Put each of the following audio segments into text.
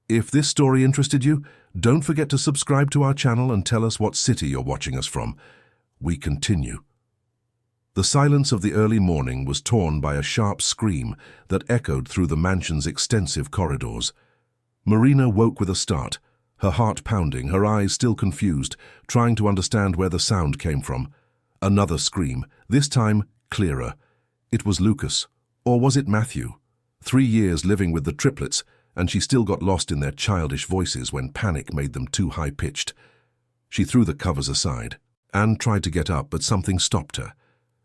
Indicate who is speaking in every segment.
Speaker 1: If this story interested you, don't forget to subscribe to our channel and tell us what city you're watching us from. We continue. The silence of the early morning was torn by a sharp scream that echoed through the mansion's extensive corridors. Marina woke with a start, her heart pounding, her eyes still confused, trying to understand where the sound came from. Another scream, this time clearer. It was Lucas. Or was it Matthew? 3 years living with the triplets, and she still got lost in their childish voices when panic made them too high-pitched. She threw the covers aside. Anne tried to get up, but something stopped her.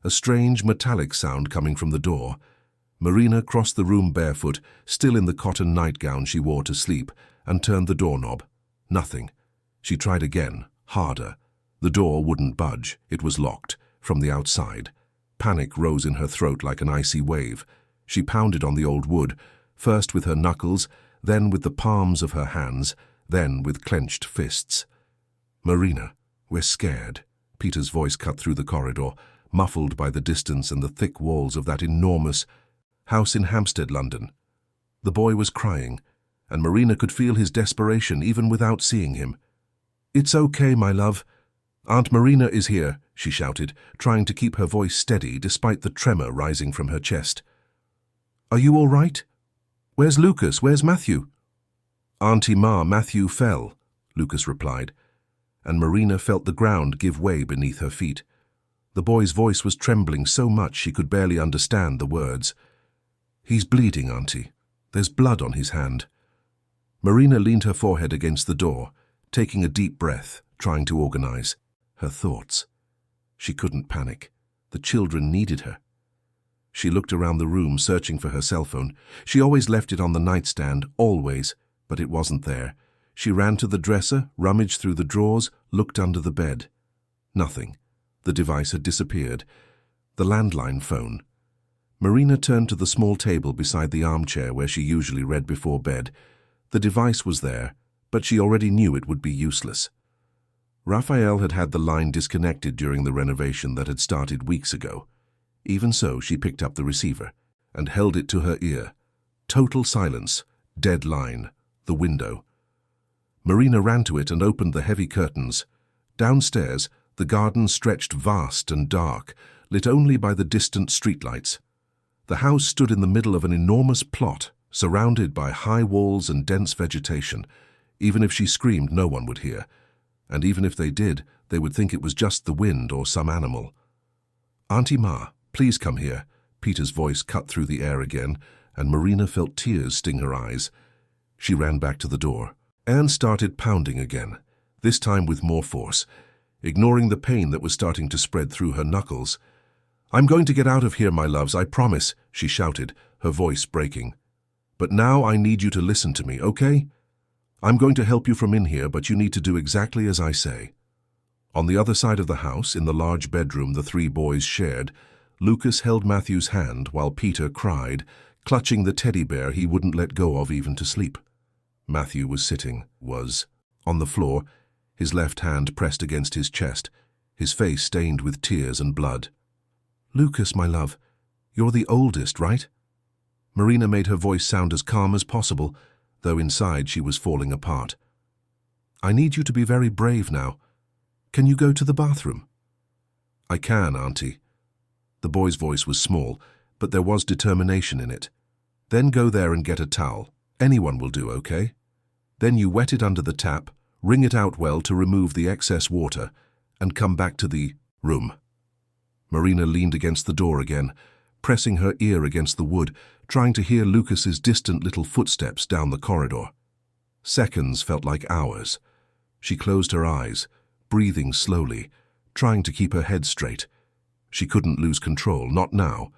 Speaker 1: A strange metallic sound coming from the door. Marina crossed the room barefoot, still in the cotton nightgown she wore to sleep, and turned the doorknob. Nothing. She tried again, harder. The door wouldn't budge. It was locked, from the outside. Panic rose in her throat like an icy wave. She pounded on the old wood, first with her knuckles, then with the palms of her hands, then with clenched fists. "Marina, we're scared," Peter's voice cut through the corridor, muffled by the distance and the thick walls of that enormous house in Hampstead, London. The boy was crying, and Marina could feel his desperation even without seeing him. "It's okay, my love. Aunt Marina is here," she shouted, trying to keep her voice steady despite the tremor rising from her chest. "Are you all right? Where's Lucas? Where's Matthew?" "Auntie Ma, Matthew fell," Lucas replied, and Marina felt the ground give way beneath her feet. The boy's voice was trembling so much she could barely understand the words. "He's bleeding, Auntie. There's blood on his hand." Marina leaned her forehead against the door, taking a deep breath, trying to organize her thoughts. She couldn't panic. The children needed her. She looked around the room, searching for her cell phone. She always left it on the nightstand, always, but it wasn't there. She ran to the dresser, rummaged through the drawers, looked under the bed. Nothing. The device had disappeared. The landline phone. Marina turned to the small table beside the armchair where she usually read before bed. The device was there, but she already knew it would be useless. Raphael had had the line disconnected during the renovation that had started weeks ago. Even so, she picked up the receiver and held it to her ear. Total silence, dead line, the window. Marina ran to it and opened the heavy curtains. Downstairs, the garden stretched vast and dark, lit only by the distant streetlights. The house stood in the middle of an enormous plot, surrounded by high walls and dense vegetation. Even if she screamed, no one would hear. And even if they did, they would think it was just the wind or some animal. "Auntie Ma, please come here." Peter's voice cut through the air again, and Marina felt tears sting her eyes. She ran back to the door. Anne started pounding again, this time with more force, ignoring the pain that was starting to spread through her knuckles. "I'm going to get out of here, my loves, I promise," she shouted, her voice breaking. "But now I need you to listen to me, okay? I'm going to help you from in here, but you need to do exactly as I say." On the other side of the house, in the large bedroom the 3 boys shared, Lucas held Matthew's hand while Peter cried, clutching the teddy bear he wouldn't let go of even to sleep. Matthew was on the floor, his left hand pressed against his chest, his face stained with tears and blood. "Lucas, my love, you're the oldest, right?" Marina made her voice sound as calm as possible, though inside she was falling apart. "I need you to be very brave now. Can you go to the bathroom?" "I can, Auntie." The boy's voice was small, but there was determination in it. "Then go there and get a towel. Anyone will do, okay? Then you wet it under the tap, wring it out well to remove the excess water, and come back to the room." Marina leaned against the door again, pressing her ear against the wood, trying to hear Lucas's distant little footsteps down the corridor. Seconds felt like hours. She closed her eyes, breathing slowly, trying to keep her head straight. She couldn't lose control, not now.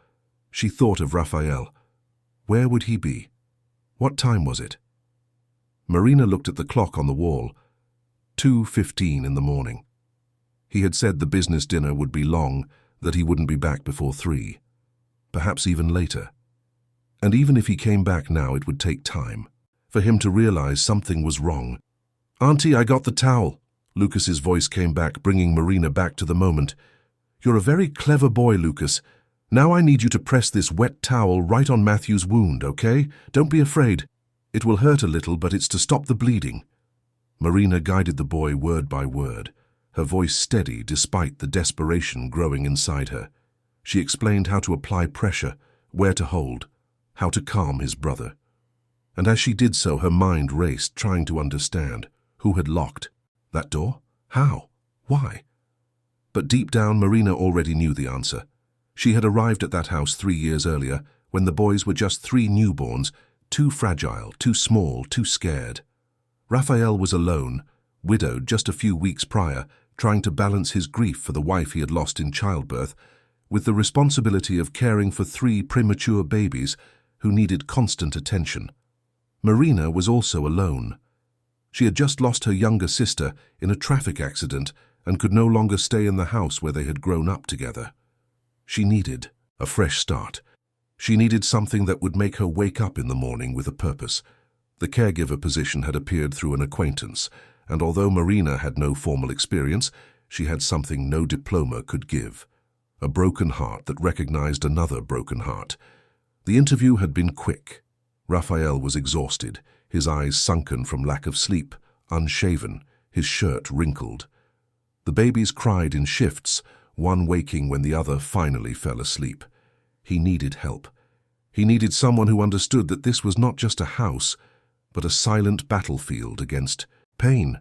Speaker 1: She thought of Raphael. Where would he be? What time was it? Marina looked at the clock on the wall. 2:15 in the morning. He had said the business dinner would be long, that he wouldn't be back before 3. Perhaps even later. And even if he came back now, it would take time for him to realize something was wrong. "Auntie, I got the towel." Lucas's voice came back, bringing Marina back to the moment. "You're a very clever boy, Lucas. Now I need you to press this wet towel right on Matthew's wound, okay? Don't be afraid. It will hurt a little, but it's to stop the bleeding." Marina guided the boy word by word, her voice steady despite the desperation growing inside her. She explained how to apply pressure, where to hold, how to calm his brother. And as she did so, her mind raced, trying to understand. Who had locked that door? How? Why? But deep down, Marina already knew the answer. She had arrived at that house 3 years earlier, when the boys were just 3 newborns, too fragile, too small, too scared. Raphael was alone, widowed just a few weeks prior, trying to balance his grief for the wife he had lost in childbirth, with the responsibility of caring for 3 premature babies who needed constant attention. Marina was also alone. She had just lost her younger sister in a traffic accident and could no longer stay in the house where they had grown up together. She needed a fresh start. She needed something that would make her wake up in the morning with a purpose. The caregiver position had appeared through an acquaintance, and although Marina had no formal experience, she had something no diploma could give. A broken heart that recognized another broken heart. The interview had been quick. Raphael was exhausted, his eyes sunken from lack of sleep, unshaven, his shirt wrinkled. The babies cried in shifts, one waking when the other finally fell asleep. He needed help. He needed someone who understood that this was not just a house, but a silent battlefield against pain.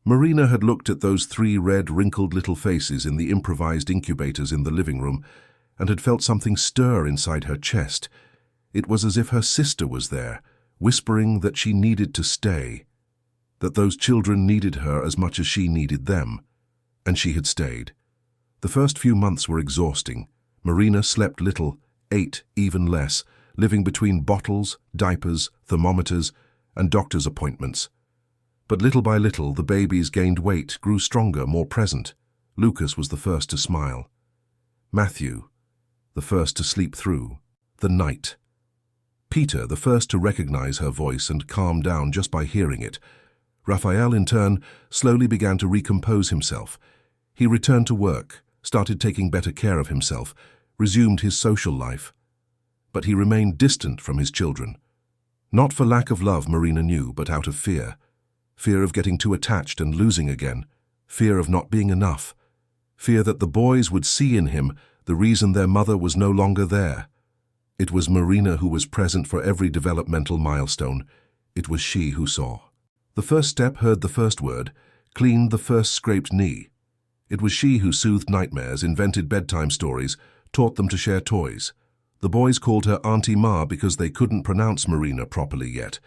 Speaker 1: Marina had looked at those 3 red, wrinkled little faces in the improvised incubators in the living room and had felt something stir inside her chest. It was as if her sister was there, whispering that she needed to stay, that those children needed her as much as she needed them, and she had stayed. The first few months were exhausting. Marina slept little, ate even less, living between bottles, diapers, thermometers, and doctor's appointments. But little by little, the babies gained weight, grew stronger, more present. Lucas was the first to smile. Matthew, the first to sleep through the night. Peter, the first to recognize her voice and calm down just by hearing it. Raphael, in turn, slowly began to recompose himself. He returned to work, started taking better care of himself, resumed his social life. But he remained distant from his children. Not for lack of love, Marina knew, but out of fear. Fear of getting too attached and losing again. Fear of not being enough. Fear that the boys would see in him the reason their mother was no longer there. It was Marina who was present for every developmental milestone. It was she who saw. The first step heard the first word, cleaned the first scraped knee. It was she who soothed nightmares, invented bedtime stories, taught them to share toys. The boys called her Auntie Ma because they couldn't pronounce Marina properly yet,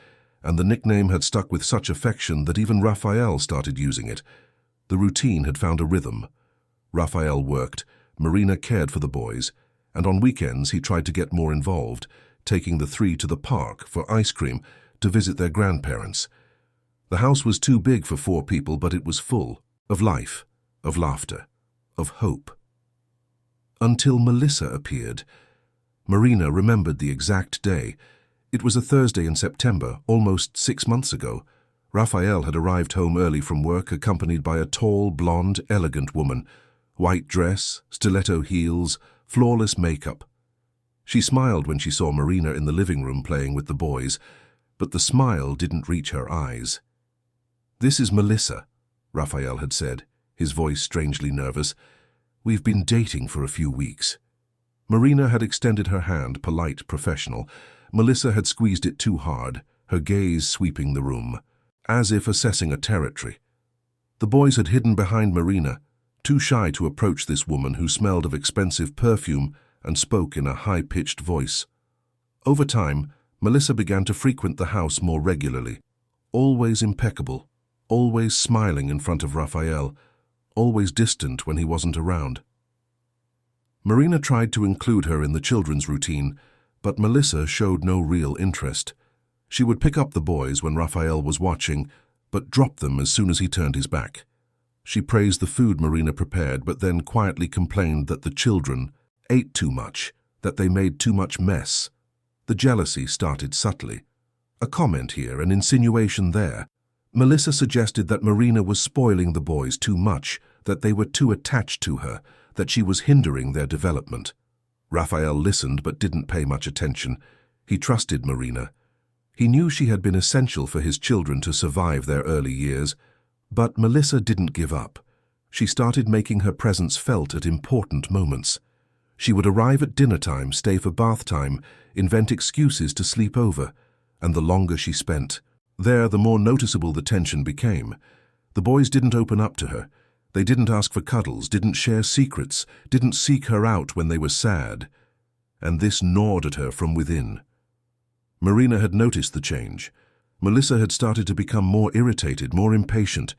Speaker 1: and the nickname had stuck with such affection that even Raphael started using it. The routine had found a rhythm. Raphael worked, Marina cared for the boys, and on weekends he tried to get more involved, taking the 3 to the park for ice cream to visit their grandparents. The house was too big for 4 people, but it was full of life, of laughter, of hope. Until Melissa appeared. Marina remembered the exact day. It was a Thursday in September, almost 6 months ago. Raphael had arrived home early from work, accompanied by a tall, blonde, elegant woman. White dress, stiletto heels, flawless makeup. She smiled when she saw Marina in the living room playing with the boys, but the smile didn't reach her eyes. "This is Melissa," Raphael had said, his voice strangely nervous. "We've been dating for a few weeks." Marina had extended her hand, polite, professional. Melissa had squeezed it too hard, her gaze sweeping the room, as if assessing a territory. The boys had hidden behind Marina, too shy to approach this woman who smelled of expensive perfume and spoke in a high-pitched voice. Over time, Melissa began to frequent the house more regularly, always impeccable, always smiling in front of Raphael, always distant when he wasn't around. Marina tried to include her in the children's routine, but Melissa showed no real interest. She would pick up the boys when Raphael was watching, but drop them as soon as he turned his back. She praised the food Marina prepared, but then quietly complained that the children ate too much, that they made too much mess. The jealousy started subtly. A comment here, an insinuation there. Melissa suggested that Marina was spoiling the boys too much, that they were too attached to her, that she was hindering their development. Raphael listened but didn't pay much attention. He trusted Marina. He knew she had been essential for his children to survive their early years, but Melissa didn't give up. She started making her presence felt at important moments. She would arrive at dinner time, stay for bath time, invent excuses to sleep over, and the longer she spent there, the more noticeable the tension became. The boys didn't open up to her. They didn't ask for cuddles, didn't share secrets, didn't seek her out when they were sad. And this gnawed at her from within. Marina had noticed the change. Melissa had started to become more irritated, more impatient.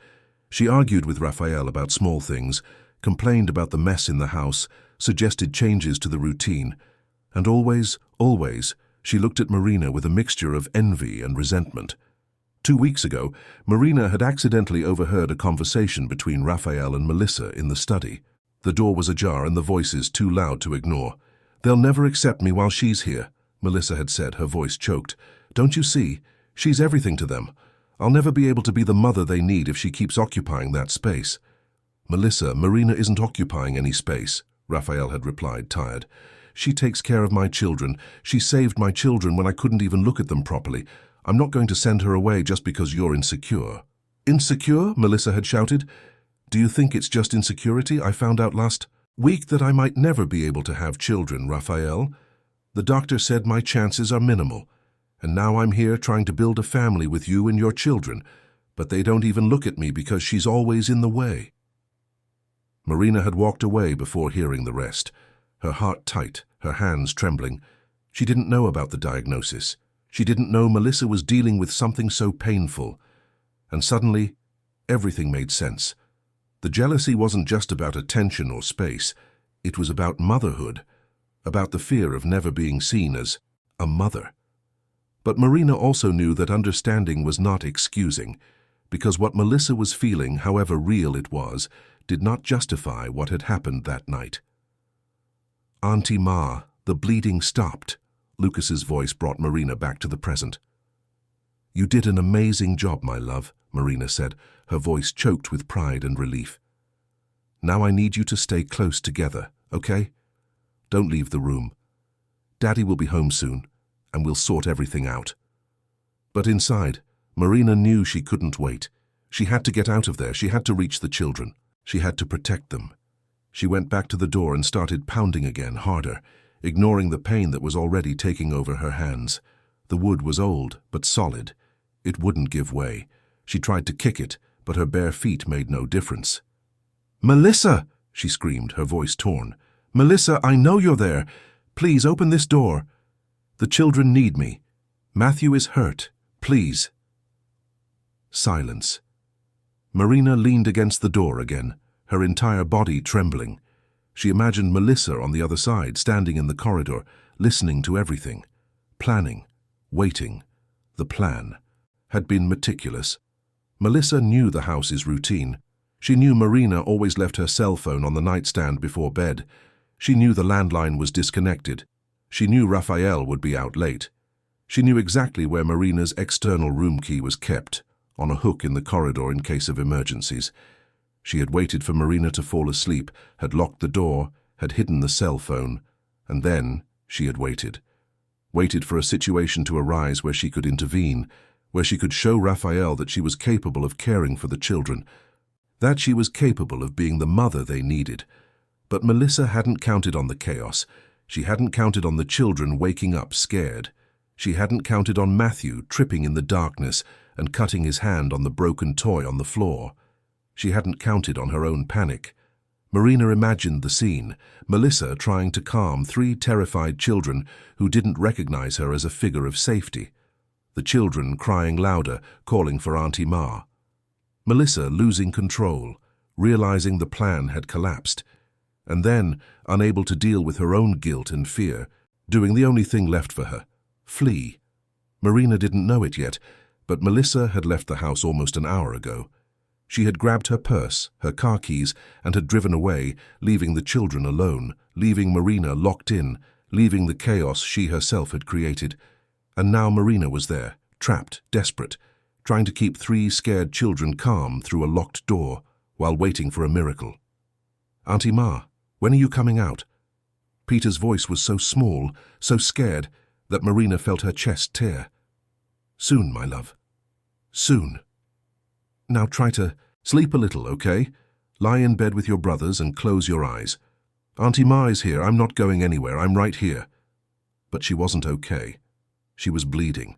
Speaker 1: She argued with Raphael about small things, complained about the mess in the house, suggested changes to the routine. And always, she looked at Marina with a mixture of envy and resentment. 2 weeks ago, Marina had accidentally overheard a conversation between Raphael and Melissa in the study. The door was ajar and the voices too loud to ignore. "They'll never accept me while she's here," Melissa had said, her voice choked. "Don't you see? She's everything to them. I'll never be able to be the mother they need if she keeps occupying that space." "Melissa, Marina isn't occupying any space," Raphael had replied, tired. "She takes care of my children. She saved my children when I couldn't even look at them properly. I'm not going to send her away just because you're insecure." "Insecure?" Melissa had shouted. "Do you think it's just insecurity? I found out last week that I might never be able to have children, Raphael. The doctor said my chances are minimal. And now I'm here trying to build a family with you and your children, but they don't even look at me because she's always in the way." Marina had walked away before hearing the rest, her heart tight, her hands trembling. She didn't know about the diagnosis. She didn't know Melissa was dealing with something so painful. And suddenly, everything made sense. The jealousy wasn't just about attention or space. It was about motherhood, about the fear of never being seen as a mother. But Marina also knew that understanding was not excusing, because what Melissa was feeling, however real it was, did not justify what had happened that night. "Auntie Ma, the bleeding stopped." Lucas's voice brought Marina back to the present. "You did an amazing job, my love," Marina said, her voice choked with pride and relief. "Now I need you to stay close together, okay? Don't leave the room. Daddy will be home soon, and we'll sort everything out." But inside, Marina knew she couldn't wait. She had to get out of there. She had to reach the children. She had to protect them. She went back to the door and started pounding again, harder, ignoring the pain that was already taking over her hands. The wood was old, but solid. It wouldn't give way. She tried to kick it, but her bare feet made no difference. "Melissa!" she screamed, her voice torn. "Melissa, I know you're there. Please open this door. The children need me. Matthew is hurt. Please." Silence. Marina leaned against the door again, her entire body trembling. She imagined Melissa on the other side, standing in the corridor, listening to everything, planning, waiting. The plan had been meticulous. Melissa knew the house's routine. She knew Marina always left her cell phone on the nightstand before bed. She knew the landline was disconnected. She knew Raphael would be out late. She knew exactly where Marina's external room key was kept, on a hook in the corridor in case of emergencies. She had waited for Marina to fall asleep, had locked the door, had hidden the cell phone, and then she had waited. Waited for a situation to arise where she could intervene, where she could show Raphael that she was capable of caring for the children, that she was capable of being the mother they needed. But Melissa hadn't counted on the chaos. She hadn't counted on the children waking up scared. She hadn't counted on Matthew tripping in the darkness and cutting his hand on the broken toy on the floor. She hadn't counted on her own panic. Marina imagined the scene, Melissa trying to calm 3 terrified children who didn't recognize her as a figure of safety. The children crying louder, calling for Auntie Ma. Melissa losing control, realizing the plan had collapsed, and then, unable to deal with her own guilt and fear, doing the only thing left for her, flee. Marina didn't know it yet, but Melissa had left the house almost an hour ago. She had grabbed her purse, her car keys, and had driven away, leaving the children alone, leaving Marina locked in, leaving the chaos she herself had created. And now Marina was there, trapped, desperate, trying to keep 3 scared children calm through a locked door while waiting for a miracle. "Auntie Ma, when are you coming out?" Peter's voice was so small, so scared, that Marina felt her chest tear. Soon, my love. Soon. Now try to sleep a little, okay? Lie in bed with your brothers and close your eyes. Auntie Ma is here. I'm not going anywhere. I'm right here. But she wasn't okay. She was bleeding.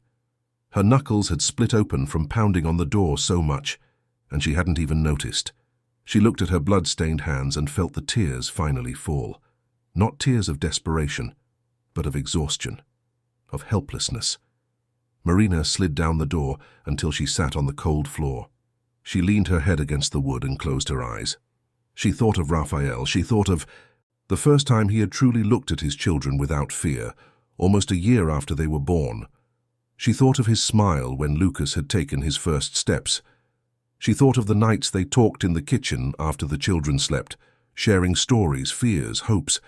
Speaker 1: Her knuckles had split open from pounding on the door so much, and she hadn't even noticed. She looked at her blood-stained hands and felt the tears finally fall. Not tears of desperation, but of exhaustion, of helplessness. Marina slid down the door until she sat on the cold floor. She leaned her head against the wood and closed her eyes. She thought of Raphael. She thought of the first time he had truly looked at his children without fear, almost a year after they were born. She thought of his smile when Lucas had taken his first steps. She thought of the nights they talked in the kitchen after the children slept, sharing stories, fears, hopes.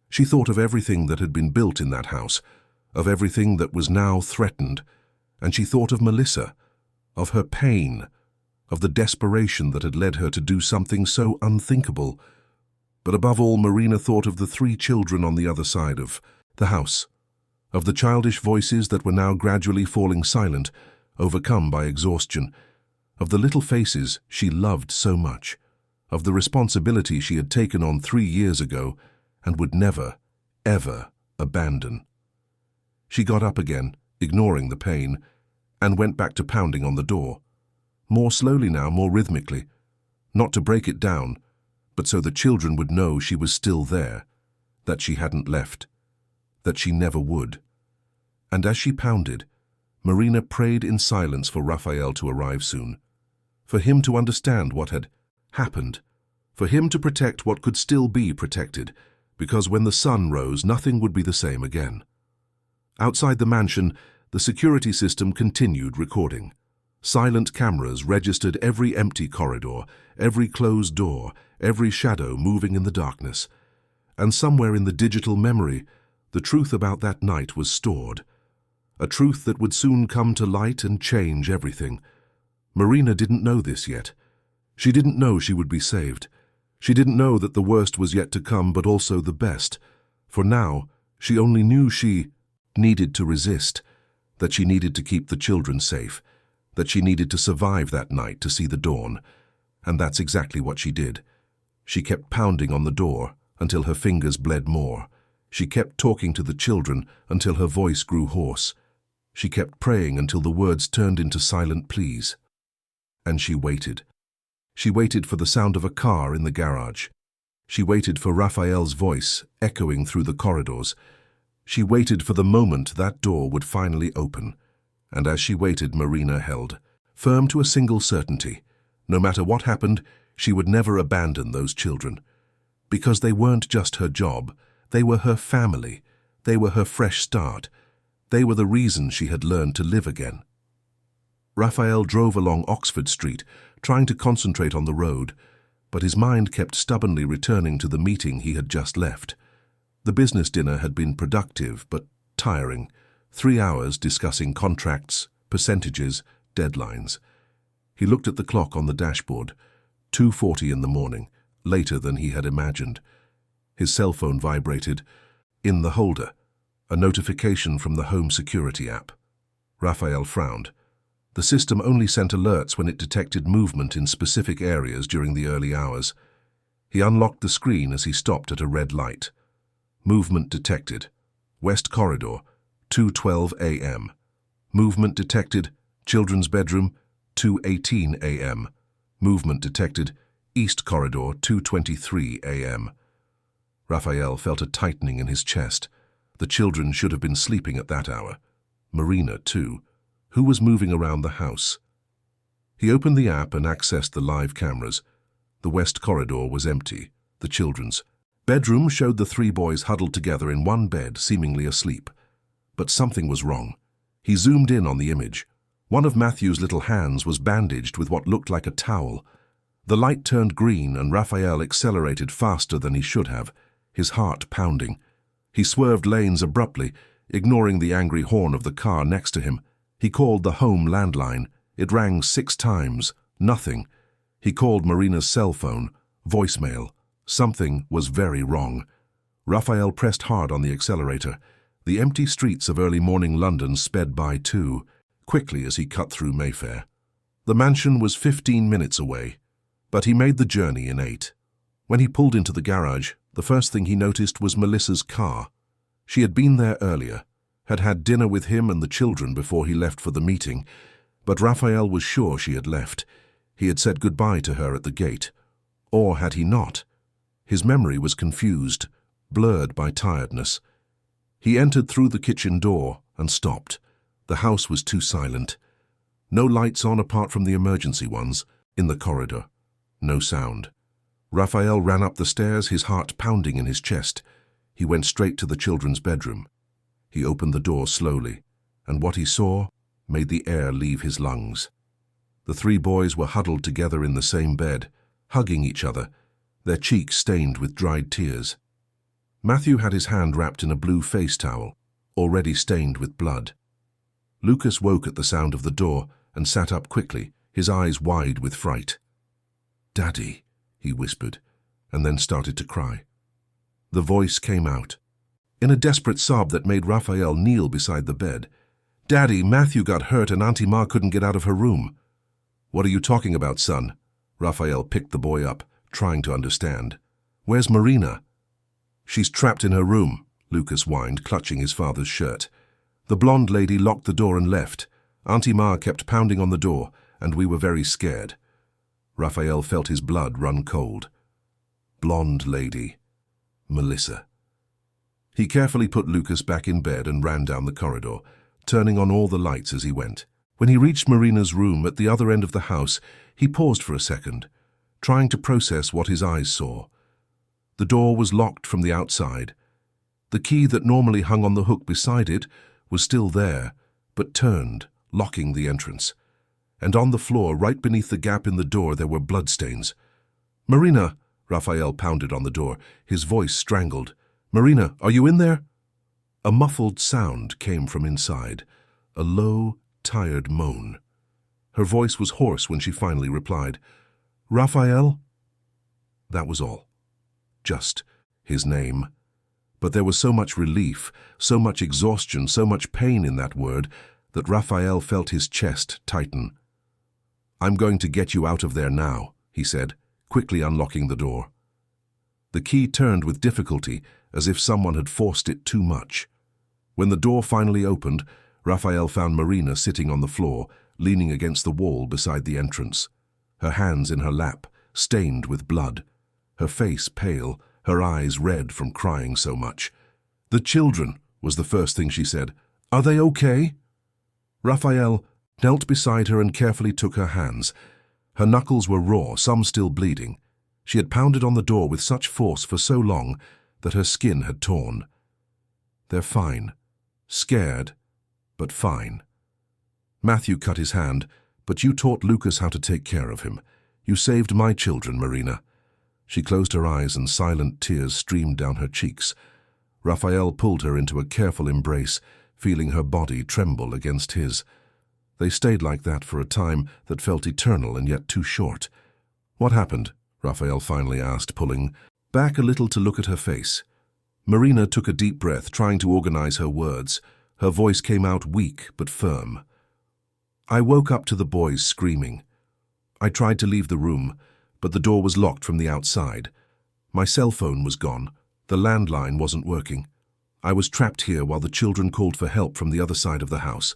Speaker 1: She thought of everything that had been built in that house, of everything that was now threatened, and she thought of Melissa, of her pain, of the desperation that had led her to do something so unthinkable. But above all, Marina thought of the 3 children on the other side of the house, of the childish voices that were now gradually falling silent, overcome by exhaustion, of the little faces she loved so much, of the responsibility she had taken on 3 years ago and would never, ever abandon. She got up again, ignoring the pain, and went back to pounding on the door. More slowly now, more rhythmically, not to break it down, but so the children would know she was still there, that she hadn't left, that she never would. And as she pounded, Marina prayed in silence for Raphael to arrive soon, for him to understand what had happened, for him to protect what could still be protected, because when the sun rose, nothing would be the same again. Outside the mansion, the security system continued recording. Silent cameras registered every empty corridor, every closed door, every shadow moving in the darkness. And somewhere in the digital memory, the truth about that night was stored. A truth that would soon come to light and change everything. Marina didn't know this yet. She didn't know she would be saved. She didn't know that the worst was yet to come, but also the best. For now, she only knew she needed to resist, that she needed to keep the children safe, that she needed to survive that night to see the dawn. And that's exactly what she did. She kept pounding on the door until her fingers bled more. She kept talking to the children until her voice grew hoarse. She kept praying until the words turned into silent pleas. And she waited. She waited for the sound of a car in the garage. She waited for Raphael's voice echoing through the corridors. She waited for the moment that door would finally open. And as she waited, Marina held, firm to a single certainty. No matter what happened, she would never abandon those children. Because they weren't just her job, they were her family. They were her fresh start. They were the reason she had learned to live again. Raphael drove along Oxford Street, trying to concentrate on the road, but his mind kept stubbornly returning to the meeting he had just left. The business dinner had been productive, but tiring. 3 hours discussing contracts, percentages, deadlines. He looked at the clock on the dashboard, 2:40 in the morning, later than he had imagined. His cell phone vibrated. In the holder, a notification from the home security app. Raphael frowned. The system only sent alerts when it detected movement in specific areas during the early hours. He unlocked the screen as he stopped at a red light. Movement detected. West Corridor, 2:12 a.m. Movement detected. Children's bedroom, 2:18 a.m. Movement detected. East Corridor, 2:23 a.m. Raphael felt a tightening in his chest. The children should have been sleeping at that hour. Marina, too. Who was moving around the house? He opened the app and accessed the live cameras. The West Corridor was empty. The children's bedroom showed the 3 boys huddled together in one bed, seemingly asleep. But something was wrong. He zoomed in on the image. One of Matthew's little hands was bandaged with what looked like a towel. The light turned green and Raphael accelerated faster than he should have, his heart pounding. He swerved lanes abruptly, ignoring the angry horn of the car next to him. He called the home landline. It rang 6 times. Nothing. He called Marina's cell phone. Voicemail. Something was very wrong. Raphael pressed hard on the accelerator. The empty streets of early morning London sped by too. quickly as he cut through Mayfair. The mansion was 15 minutes away, but he made the journey in 8. When he pulled into the garage, the first thing he noticed was Melissa's car. She had been there earlier, had had dinner with him and the children before he left for the meeting, but Raphael was sure she had left. He had said goodbye to her at the gate. Or had he not? His memory was confused, blurred by tiredness. He entered through the kitchen door and stopped. The house was too silent. No lights on apart from the emergency ones. In the corridor, no sound. Raphael ran up the stairs, his heart pounding in his chest. He went straight to the children's bedroom. He opened the door slowly, and what he saw made the air leave his lungs. The 3 boys were huddled together in the same bed, hugging each other, their cheeks stained with dried tears. Matthew had his hand wrapped in a blue face towel, already stained with blood. Lucas woke at the sound of the door and sat up quickly, his eyes wide with fright. "Daddy," he whispered, and then started to cry. The voice came out, in a desperate sob that made Raphael kneel beside the bed. "Daddy, Matthew got hurt and Auntie Ma couldn't get out of her room." "What are you talking about, son?" Raphael picked the boy up, trying to understand. "Where's Marina?" "She's trapped in her room," Lucas whined, clutching his father's shirt. "The blonde lady locked the door and left. Auntie Ma kept pounding on the door, and we were very scared." Raphael felt his blood run cold. Blonde lady. Melissa. He carefully put Lucas back in bed and ran down the corridor, turning on all the lights as he went. When he reached Marina's room at the other end of the house, he paused for a second, trying to process what his eyes saw. The door was locked from the outside. The key that normally hung on the hook beside it was still there, but turned, locking the entrance. And on the floor, right beneath the gap in the door, there were bloodstains. "Marina!" Raphael pounded on the door, his voice strangled. "Marina, are you in there?" A muffled sound came from inside, a low, tired moan. Her voice was hoarse when she finally replied, "Raphael?" That was all. Just his name. But there was so much relief, so much exhaustion, so much pain in that word that Raphael felt his chest tighten. "I'm going to get you out of there now," he said, quickly unlocking the door. The key turned with difficulty, as if someone had forced it too much. When the door finally opened, Raphael found Marina sitting on the floor, leaning against the wall beside the entrance, her hands in her lap, stained with blood, her face pale, her eyes red from crying so much. "The children," was the first thing she said. "Are they okay?" Raphael knelt beside her and carefully took her hands. Her knuckles were raw, some still bleeding. She had pounded on the door with such force for so long that her skin had torn. "They're fine. Scared, but fine." "Matthew cut his hand, but you taught Lucas how to take care of him. You saved my children, Marina." She closed her eyes and silent tears streamed down her cheeks. Raphael pulled her into a careful embrace, feeling her body tremble against his. They stayed like that for a time that felt eternal and yet too short. "What happened?" Raphael finally asked, pulling back a little to look at her face. Marina took a deep breath, trying to organize her words. Her voice came out weak but firm. "I woke up to the boys screaming. I tried to leave the room, but the door was locked from the outside. My cell phone was gone. The landline wasn't working. I was trapped here while the children called for help from the other side of the house.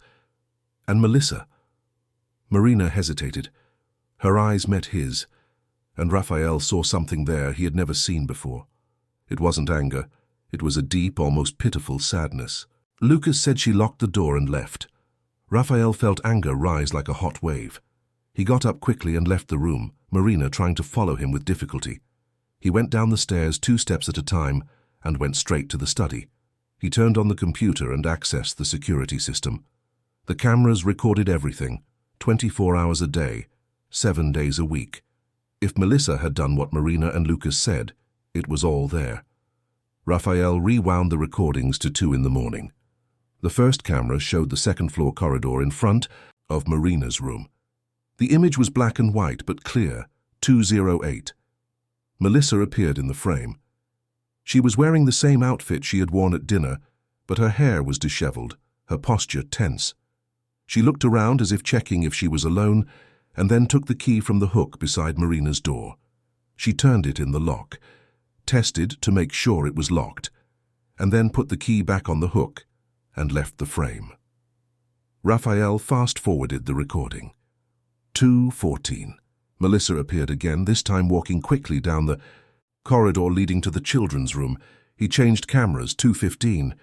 Speaker 1: And Melissa." Marina hesitated. Her eyes met his, and Raphael saw something there he had never seen before. It wasn't anger. It was a deep, almost pitiful sadness. Lucas said she locked the door and left. Raphael felt anger rise like a hot wave. He got up quickly and left the room, Marina trying to follow him with difficulty. He went down the stairs 2 steps at a time and went straight to the study. He turned on the computer and accessed the security system. The cameras recorded everything, 24 hours a day, 7 days a week. If Melissa had done what Marina and Lucas said, it was all there. Raphael rewound the recordings to 2 in the morning. The first camera showed the second-floor corridor in front of Marina's room. The image was black and white but clear, 208. Melissa appeared in the frame. She was wearing the same outfit she had worn at dinner, but her hair was disheveled, her posture tense. She looked around as if checking if she was alone, and then took the key from the hook beside Marina's door. She turned it in the lock, tested to make sure it was locked, and then put the key back on the hook and left the frame. Raphael fast-forwarded the recording. 2:14. Melissa appeared again, this time walking quickly down the corridor leading to the children's room. He changed cameras. 2:15.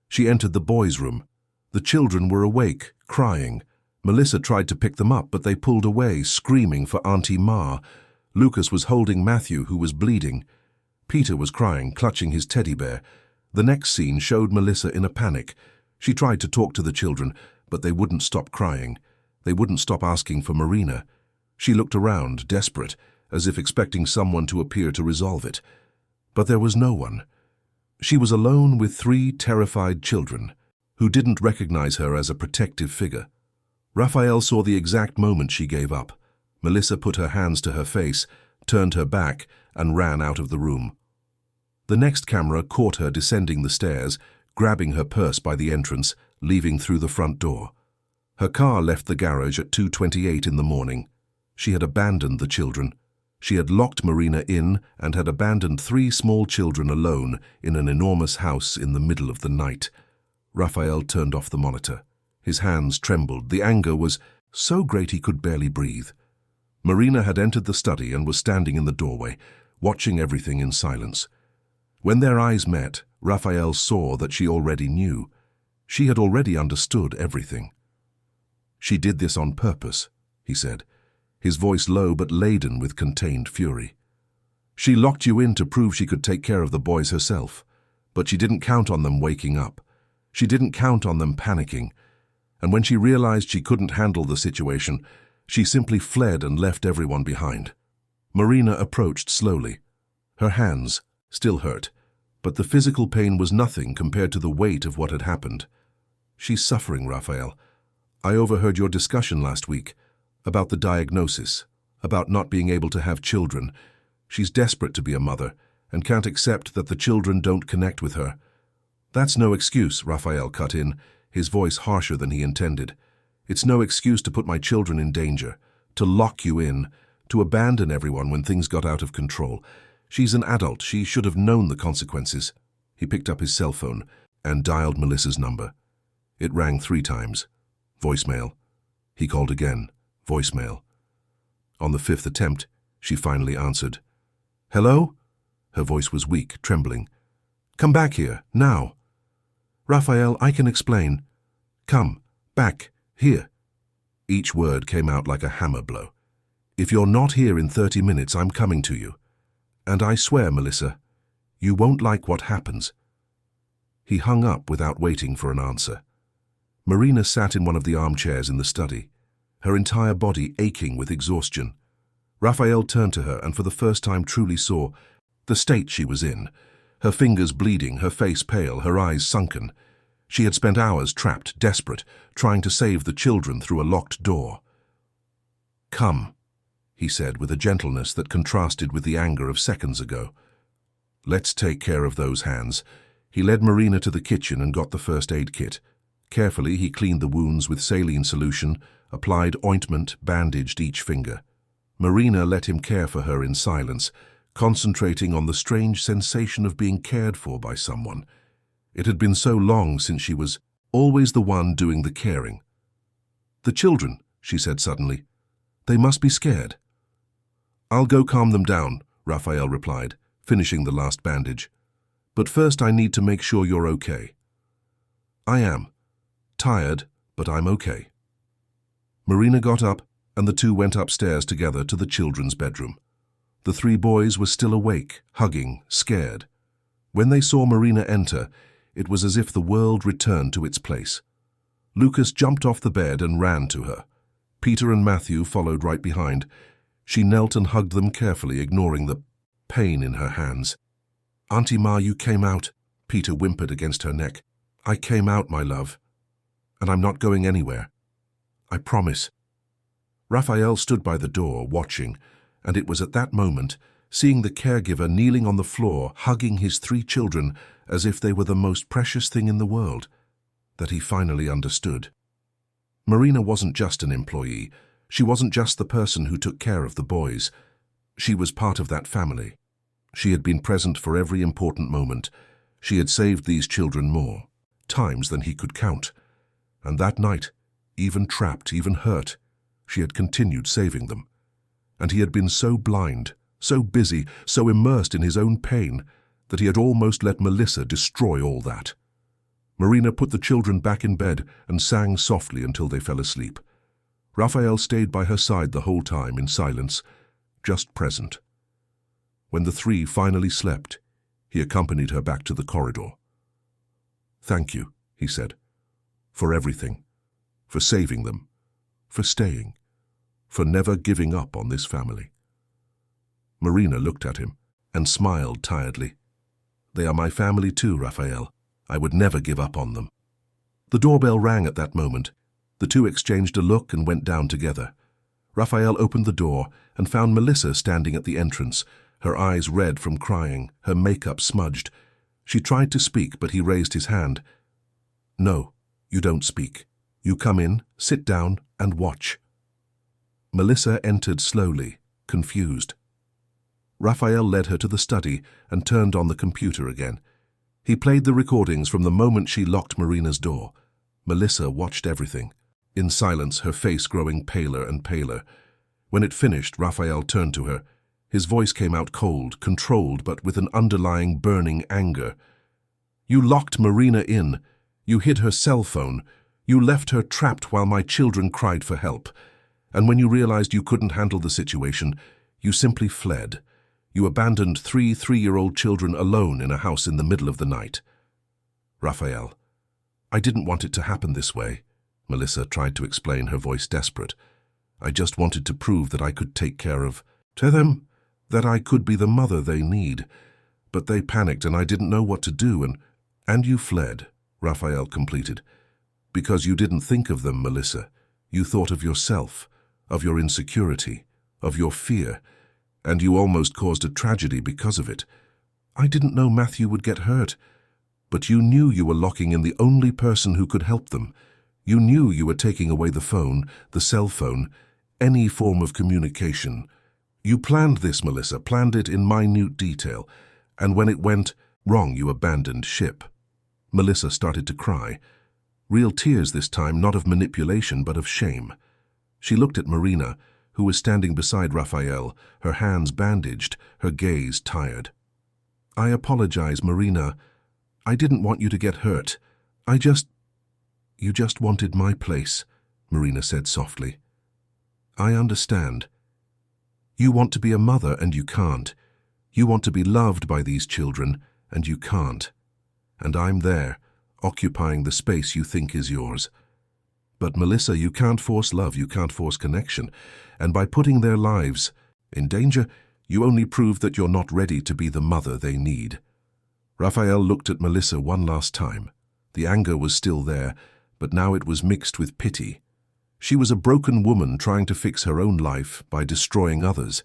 Speaker 1: She entered the boys' room. The children were awake, crying. Melissa tried to pick them up, but they pulled away, screaming for Auntie Ma. Lucas was holding Matthew, who was bleeding. Peter was crying, clutching his teddy bear. The next scene showed Melissa in a panic. She tried to talk to the children, but they wouldn't stop crying. They wouldn't stop asking for Marina. She looked around, desperate, as if expecting someone to appear to resolve it. But there was no one. She was alone with 3 terrified children, who didn't recognize her as a protective figure. Raphael saw the exact moment she gave up. Melissa put her hands to her face, turned her back, and ran out of the room. The next camera caught her descending the stairs, grabbing her purse by the entrance, leaving through the front door. Her car left the garage at 2:28 in the morning. She had abandoned the children. She had locked Marina in and had abandoned 3 small children alone in an enormous house in the middle of the night. Raphael turned off the monitor. His hands trembled. The anger was so great he could barely breathe. Marina had entered the study and was standing in the doorway, watching everything in silence. When their eyes met, Raphael saw that she already knew. She had already understood everything. "She did this on purpose," he said, his voice low but laden with contained fury. "She locked you in to prove she could take care of the boys herself, but she didn't count on them waking up. She didn't count on them panicking. And when she realized she couldn't handle the situation, she simply fled and left everyone behind." Marina approached slowly. Her hands still hurt, but the physical pain was nothing compared to the weight of what had happened. "She's suffering, Raphael. I overheard your discussion last week about the diagnosis, about not being able to have children. She's desperate to be a mother and can't accept that the children don't connect with her." "That's no excuse," Raphael cut in, his voice harsher than he intended. "It's no excuse to put my children in danger, to lock you in, to abandon everyone when things got out of control. She's an adult. She should have known the consequences." He picked up his cell phone and dialed Melissa's number. It rang 3 times. Voicemail. He called again. Voicemail. On the 5th attempt, she finally answered. "Hello?" Her voice was weak, trembling. "Come back here, now." "Raphael, I can explain." "Come, back, here." Each word came out like a hammer blow. "If you're not here in 30 minutes, I'm coming to you. And I swear, Melissa, you won't like what happens." He hung up without waiting for an answer. Marina sat in one of the armchairs in the study, her entire body aching with exhaustion. Raphael turned to her and for the first time truly saw the state she was in, her fingers bleeding, her face pale, her eyes sunken. She had spent hours trapped, desperate, trying to save the children through a locked door. "Come," he said with a gentleness that contrasted with the anger of seconds ago. "Let's take care of those hands." He led Marina to the kitchen and got the first aid kit. Carefully, he cleaned the wounds with saline solution, applied ointment, bandaged each finger. Marina let him care for her in silence, concentrating on the strange sensation of being cared for by someone. It had been so long since she was always the one doing the caring. "The children," she said suddenly. "They must be scared." "I'll go calm them down," Raphael replied, finishing the last bandage. "But first I need to make sure you're okay." "I am. Tired, but I'm okay." Marina got up, and the 2 went upstairs together to the children's bedroom. The 3 boys were still awake, hugging, scared. When they saw Marina enter, it was as if the world returned to its place. Lucas jumped off the bed and ran to her. Peter and Matthew followed right behind. She knelt and hugged them carefully, ignoring the pain in her hands. "Auntie Ma, you came out," Peter whimpered against her neck. "I came out, my love. And I'm not going anywhere. I promise." Raphael stood by the door, watching, and it was at that moment, seeing the caregiver kneeling on the floor, hugging his 3 children as if they were the most precious thing in the world, that he finally understood. Marina wasn't just an employee. She wasn't just the person who took care of the boys. She was part of that family. She had been present for every important moment. She had saved these children more times than he could count. And that night, even trapped, even hurt, she had continued saving them. And he had been so blind, so busy, so immersed in his own pain, that he had almost let Melissa destroy all that. Marina put the children back in bed and sang softly until they fell asleep. Raphael stayed by her side the whole time in silence, just present. When the three finally slept, he accompanied her back to the corridor. "Thank you," he said, "for everything, for saving them, for staying, for never giving up on this family." Marina looked at him and smiled tiredly. "They are my family too, Raphael. I would never give up on them." The doorbell rang at that moment. The two exchanged a look and went down together. Raphael opened the door and found Melissa standing at the entrance, her eyes red from crying, her makeup smudged. She tried to speak, but he raised his hand. "No, you don't speak. You come in, sit down, and watch." Melissa entered slowly, confused. Raphael led her to the study and turned on the computer again. He played the recordings from the moment she locked Marina's door. Melissa watched everything, in silence, her face growing paler and paler. When it finished, Raphael turned to her. His voice came out cold, controlled, but with an underlying burning anger. "You locked Marina in. You hid her cell phone. You left her trapped while my children cried for help. And when you realized you couldn't handle the situation, you simply fled. You abandoned three 3-year-old children alone in a house in the middle of the night." "Raphael, I didn't want it to happen this way," Melissa tried to explain, her voice desperate. "I just wanted to prove that I could take care of them, that I could be the mother they need. But they panicked and I didn't know what to do, and you fled," Raphael completed. "Because you didn't think of them, Melissa. You thought of yourself, of your insecurity, of your fear, and you almost caused a tragedy because of it. I didn't know Matthew would get hurt, but you knew you were locking in the only person who could help them. You knew you were taking away the phone, the cell phone, any form of communication. You planned this, Melissa, planned it in minute detail, and when it went wrong, you abandoned ship." Melissa started to cry. Real tears this time, not of manipulation, but of shame. She looked at Marina, who was standing beside Raphael, her hands bandaged, her gaze tired. "I apologize, Marina. I didn't want you to get hurt. You just wanted my place," Marina said softly. "I understand. You want to be a mother and you can't. You want to be loved by these children and you can't. And I'm there, occupying the space you think is yours. But Melissa, you can't force love, you can't force connection. And by putting their lives in danger, you only prove that you're not ready to be the mother they need." Raphael looked at Melissa one last time. The anger was still there, but now it was mixed with pity. She was a broken woman trying to fix her own life by destroying others,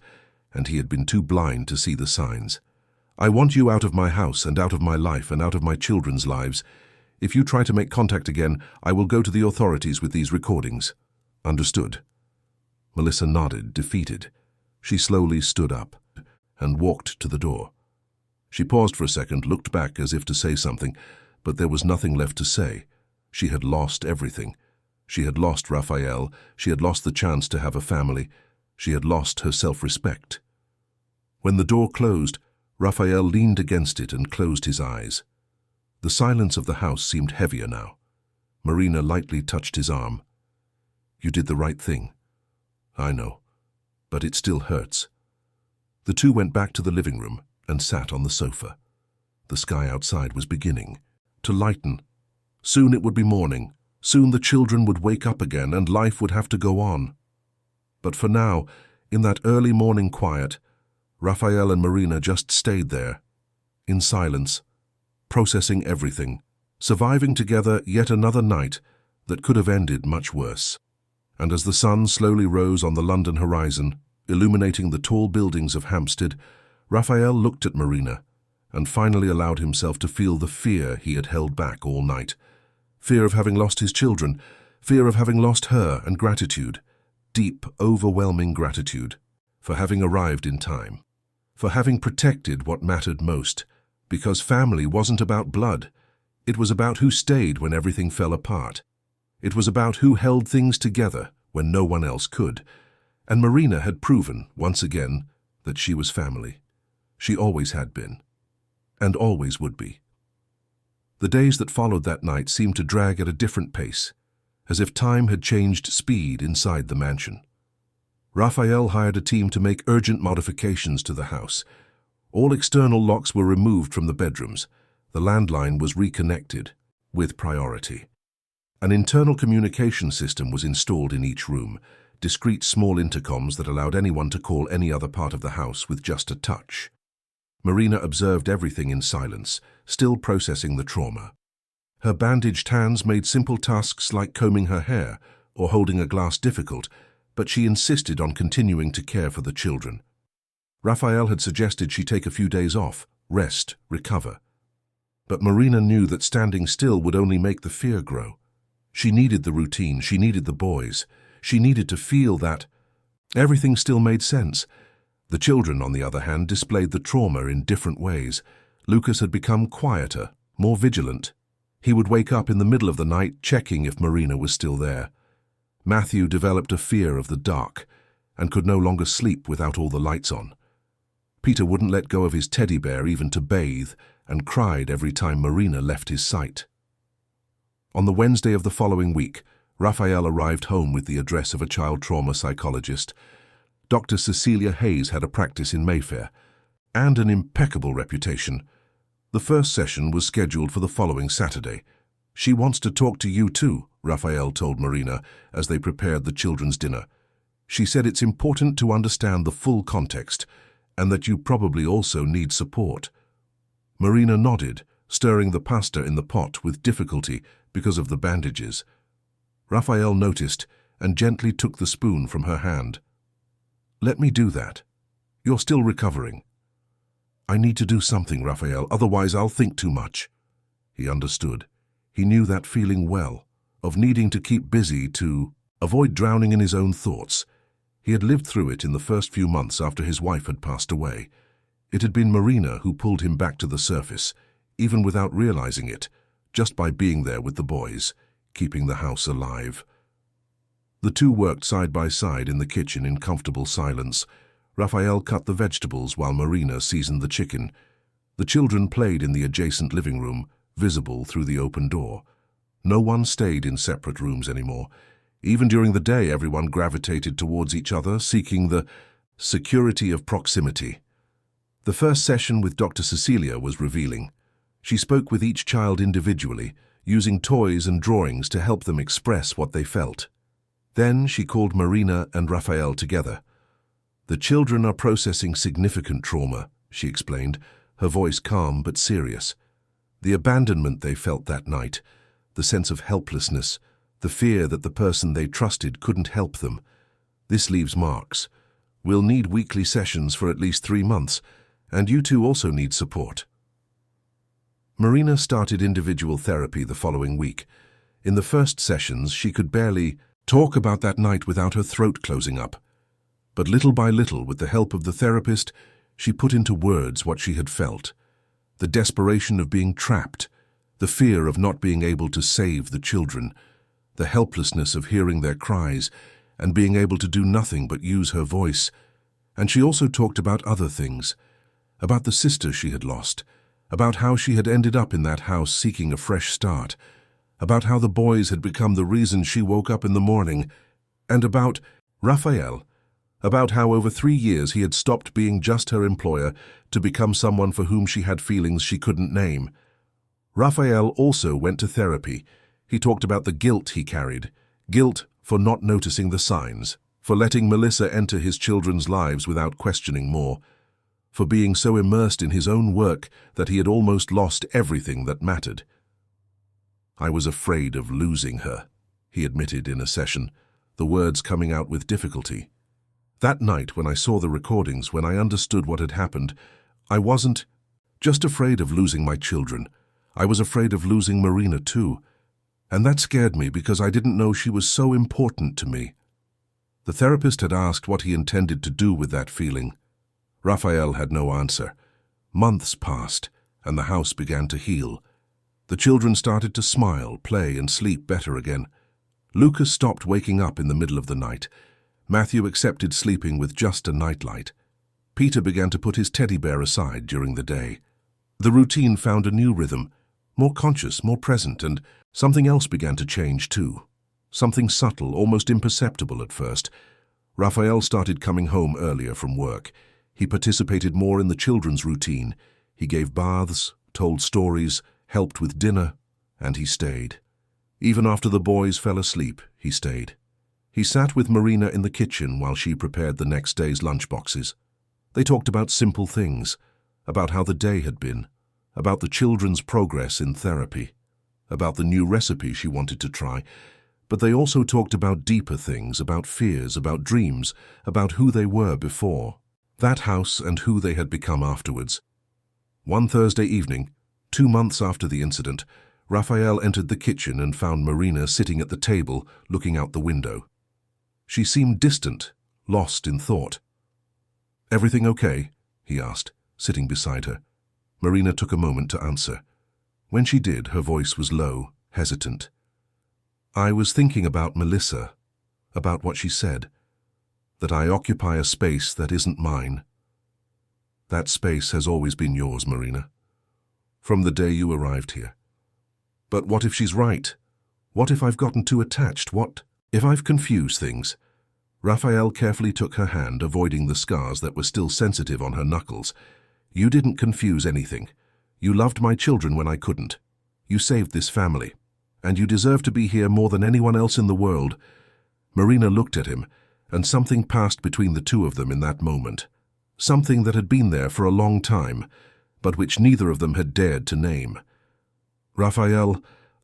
Speaker 1: and he had been too blind to see the signs. "I want you out of my house and out of my life and out of my children's lives. If you try to make contact again, I will go to the authorities with these recordings." "Understood." Melissa nodded, defeated. She slowly stood up and walked to the door. She paused for a second, looked back as if to say something, but there was nothing left to say. She had lost everything. She had lost Raphael. She had lost the chance to have a family. She had lost her self-respect. When the door closed, Raphael leaned against it and closed his eyes. The silence of the house seemed heavier now. Marina lightly touched his arm. "You did the right thing." "I know, but it still hurts." The two went back to the living room and sat on the sofa. The sky outside was beginning to lighten. Soon it would be morning. Soon the children would wake up again and life would have to go on. But for now, in that early morning quiet, Raphael and Marina just stayed there, in silence, processing everything, surviving together yet another night that could have ended much worse. And as the sun slowly rose on the London horizon, illuminating the tall buildings of Hampstead, Raphael looked at Marina and finally allowed himself to feel the fear he had held back all night. Fear of having lost his children, fear of having lost her, and gratitude, deep, overwhelming gratitude, for having arrived in time, for having protected what mattered most, because family wasn't about blood. It was about who stayed when everything fell apart. It was about who held things together when no one else could. And Marina had proven, once again, that she was family. She always had been, and always would be. The days that followed that night seemed to drag at a different pace, as if time had changed speed inside the mansion. Raphael hired a team to make urgent modifications to the house. All external locks were removed from the bedrooms. The landline was reconnected, with priority. An internal communication system was installed in each room, discreet small intercoms that allowed anyone to call any other part of the house with just a touch. Marina observed everything in silence, still processing the trauma. Her bandaged hands made simple tasks like combing her hair or holding a glass difficult, but she insisted on continuing to care for the children. Raphael had suggested she take a few days off, rest, recover. But Marina knew that standing still would only make the fear grow. She needed the routine, she needed the boys. She needed to feel that everything still made sense. The children, on the other hand, displayed the trauma in different ways. Lucas had become quieter, more vigilant. He would wake up in the middle of the night checking if Marina was still there. Matthew developed a fear of the dark and could no longer sleep without all the lights on. Peter wouldn't let go of his teddy bear even to bathe and cried every time Marina left his sight. On the Wednesday of the following week, Raphael arrived home with the address of a child trauma psychologist. Dr. Cecilia Hayes had a practice in Mayfair and an impeccable reputation. The first session was scheduled for the following Saturday. "She wants to talk to you too," Raphael told Marina as they prepared the children's dinner. "She said it's important to understand the full context and that you probably also need support." Marina nodded, stirring the pasta in the pot with difficulty because of the bandages. Raphael noticed and gently took the spoon from her hand. "Let me do that. You're still recovering." "I need to do something, Raphael, otherwise I'll think too much." He understood. He knew that feeling well, of needing to keep busy to avoid drowning in his own thoughts. He had lived through it in the first few months after his wife had passed away. It had been Marina who pulled him back to the surface, even without realizing it, just by being there with the boys, keeping the house alive. The two worked side by side in the kitchen in comfortable silence. Raphael cut the vegetables while Marina seasoned the chicken. The children played in the adjacent living room, visible through the open door. No one stayed in separate rooms anymore. Even during the day, everyone gravitated towards each other, seeking the security of proximity. The first session with Dr. Cecilia was revealing. She spoke with each child individually, using toys and drawings to help them express what they felt. Then she called Marina and Raphael together. "The children are processing significant trauma," she explained, her voice calm but serious. "The abandonment they felt that night, the sense of helplessness, the fear that the person they trusted couldn't help them. This leaves marks. We'll need weekly sessions for at least 3 months, and you two also need support." Marina started individual therapy the following week. In the first sessions, she could barely talk about that night without her throat closing up. But little by little, with the help of the therapist, she put into words what she had felt. The desperation of being trapped, the fear of not being able to save the children, the helplessness of hearing their cries and being able to do nothing but use her voice. And she also talked about other things, about the sister she had lost, about how she had ended up in that house seeking a fresh start, about how the boys had become the reason she woke up in the morning, and about Raphael, about how over 3 years he had stopped being just her employer to become someone for whom she had feelings she couldn't name. Raphael also went to therapy. He talked about the guilt he carried, guilt for not noticing the signs, for letting Melissa enter his children's lives without questioning more, for being so immersed in his own work that he had almost lost everything that mattered. "I was afraid of losing her," he admitted in a session, the words coming out with difficulty. "That night when I saw the recordings, when I understood what had happened, I wasn't just afraid of losing my children. I was afraid of losing Marina too. And that scared me because I didn't know she was so important to me. The therapist had asked what he intended to do with that feeling. Raphael had no answer. Months passed, and the house began to heal. The children started to smile, play, and sleep better again. Lucas stopped waking up in the middle of the night. Matthew accepted sleeping with just a nightlight. Peter began to put his teddy bear aside during the day. The routine found a new rhythm, more conscious, more present, and something else began to change too. Something subtle, almost imperceptible at first. Raphael started coming home earlier from work. He participated more in the children's routine. He gave baths, told stories, helped with dinner, and he stayed. Even after the boys fell asleep, he stayed. He sat with Marina in the kitchen while she prepared the next day's lunchboxes. They talked about simple things, about how the day had been, about the children's progress in therapy, about the new recipe she wanted to try, but they also talked about deeper things, about fears, about dreams, about who they were before, that house and who they had become afterwards. One Thursday evening, 2 months after the incident, Raphael entered the kitchen and found Marina sitting at the table, looking out the window. She seemed distant, lost in thought. "Everything okay?" he asked, sitting beside her. Marina took a moment to answer. When she did, her voice was low, hesitant. "I was thinking about Melissa, about what she said, that I occupy a space that isn't mine. That space has always been yours, Marina, from the day you arrived here. But what if she's right? What if I've gotten too attached? What if I've confused things?" Raphael carefully took her hand, avoiding the scars that were still sensitive on her knuckles. "You didn't confuse anything. You loved my children when I couldn't. You saved this family. And you deserve to be here more than anyone else in the world." Marina looked at him, and something passed between the two of them in that moment. Something that had been there for a long time, but which neither of them had dared to name. "Raphael,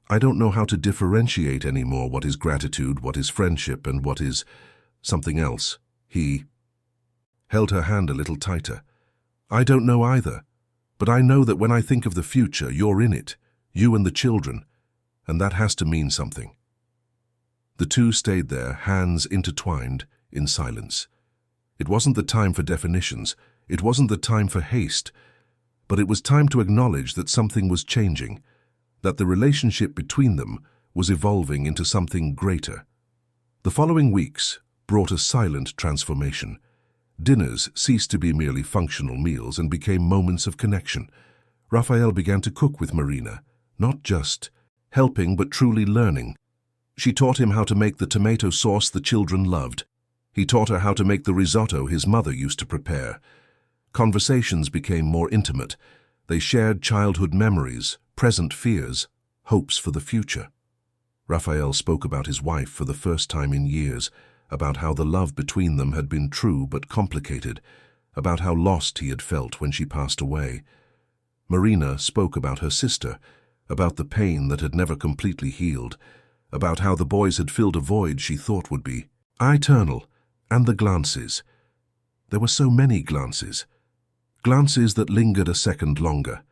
Speaker 1: I don't know how to differentiate anymore what is gratitude, what is friendship, and what is something else." He held her hand a little tighter. "I don't know either, but I know that when I think of the future, you're in it, you and the children, and that has to mean something." The two stayed there, hands intertwined, in silence. It wasn't the time for definitions, it wasn't the time for haste, but it was time to acknowledge that something was changing, that the relationship between them was evolving into something greater. The following weeks brought a silent transformation. Dinners ceased to be merely functional meals and became moments of connection. Raphael began to cook with Marina, not just helping but truly learning. She taught him how to make the tomato sauce the children loved. He taught her how to make the risotto his mother used to prepare. Conversations became more intimate. They shared childhood memories, present fears, hopes for the future. Raphael spoke about his wife for the first time in years, about how the love between them had been true but complicated, about how lost he had felt when she passed away. Marina spoke about her sister, about the pain that had never completely healed, about how the boys had filled a void she thought would be eternal, and the glances. There were so many glances. Glances that lingered a second longer.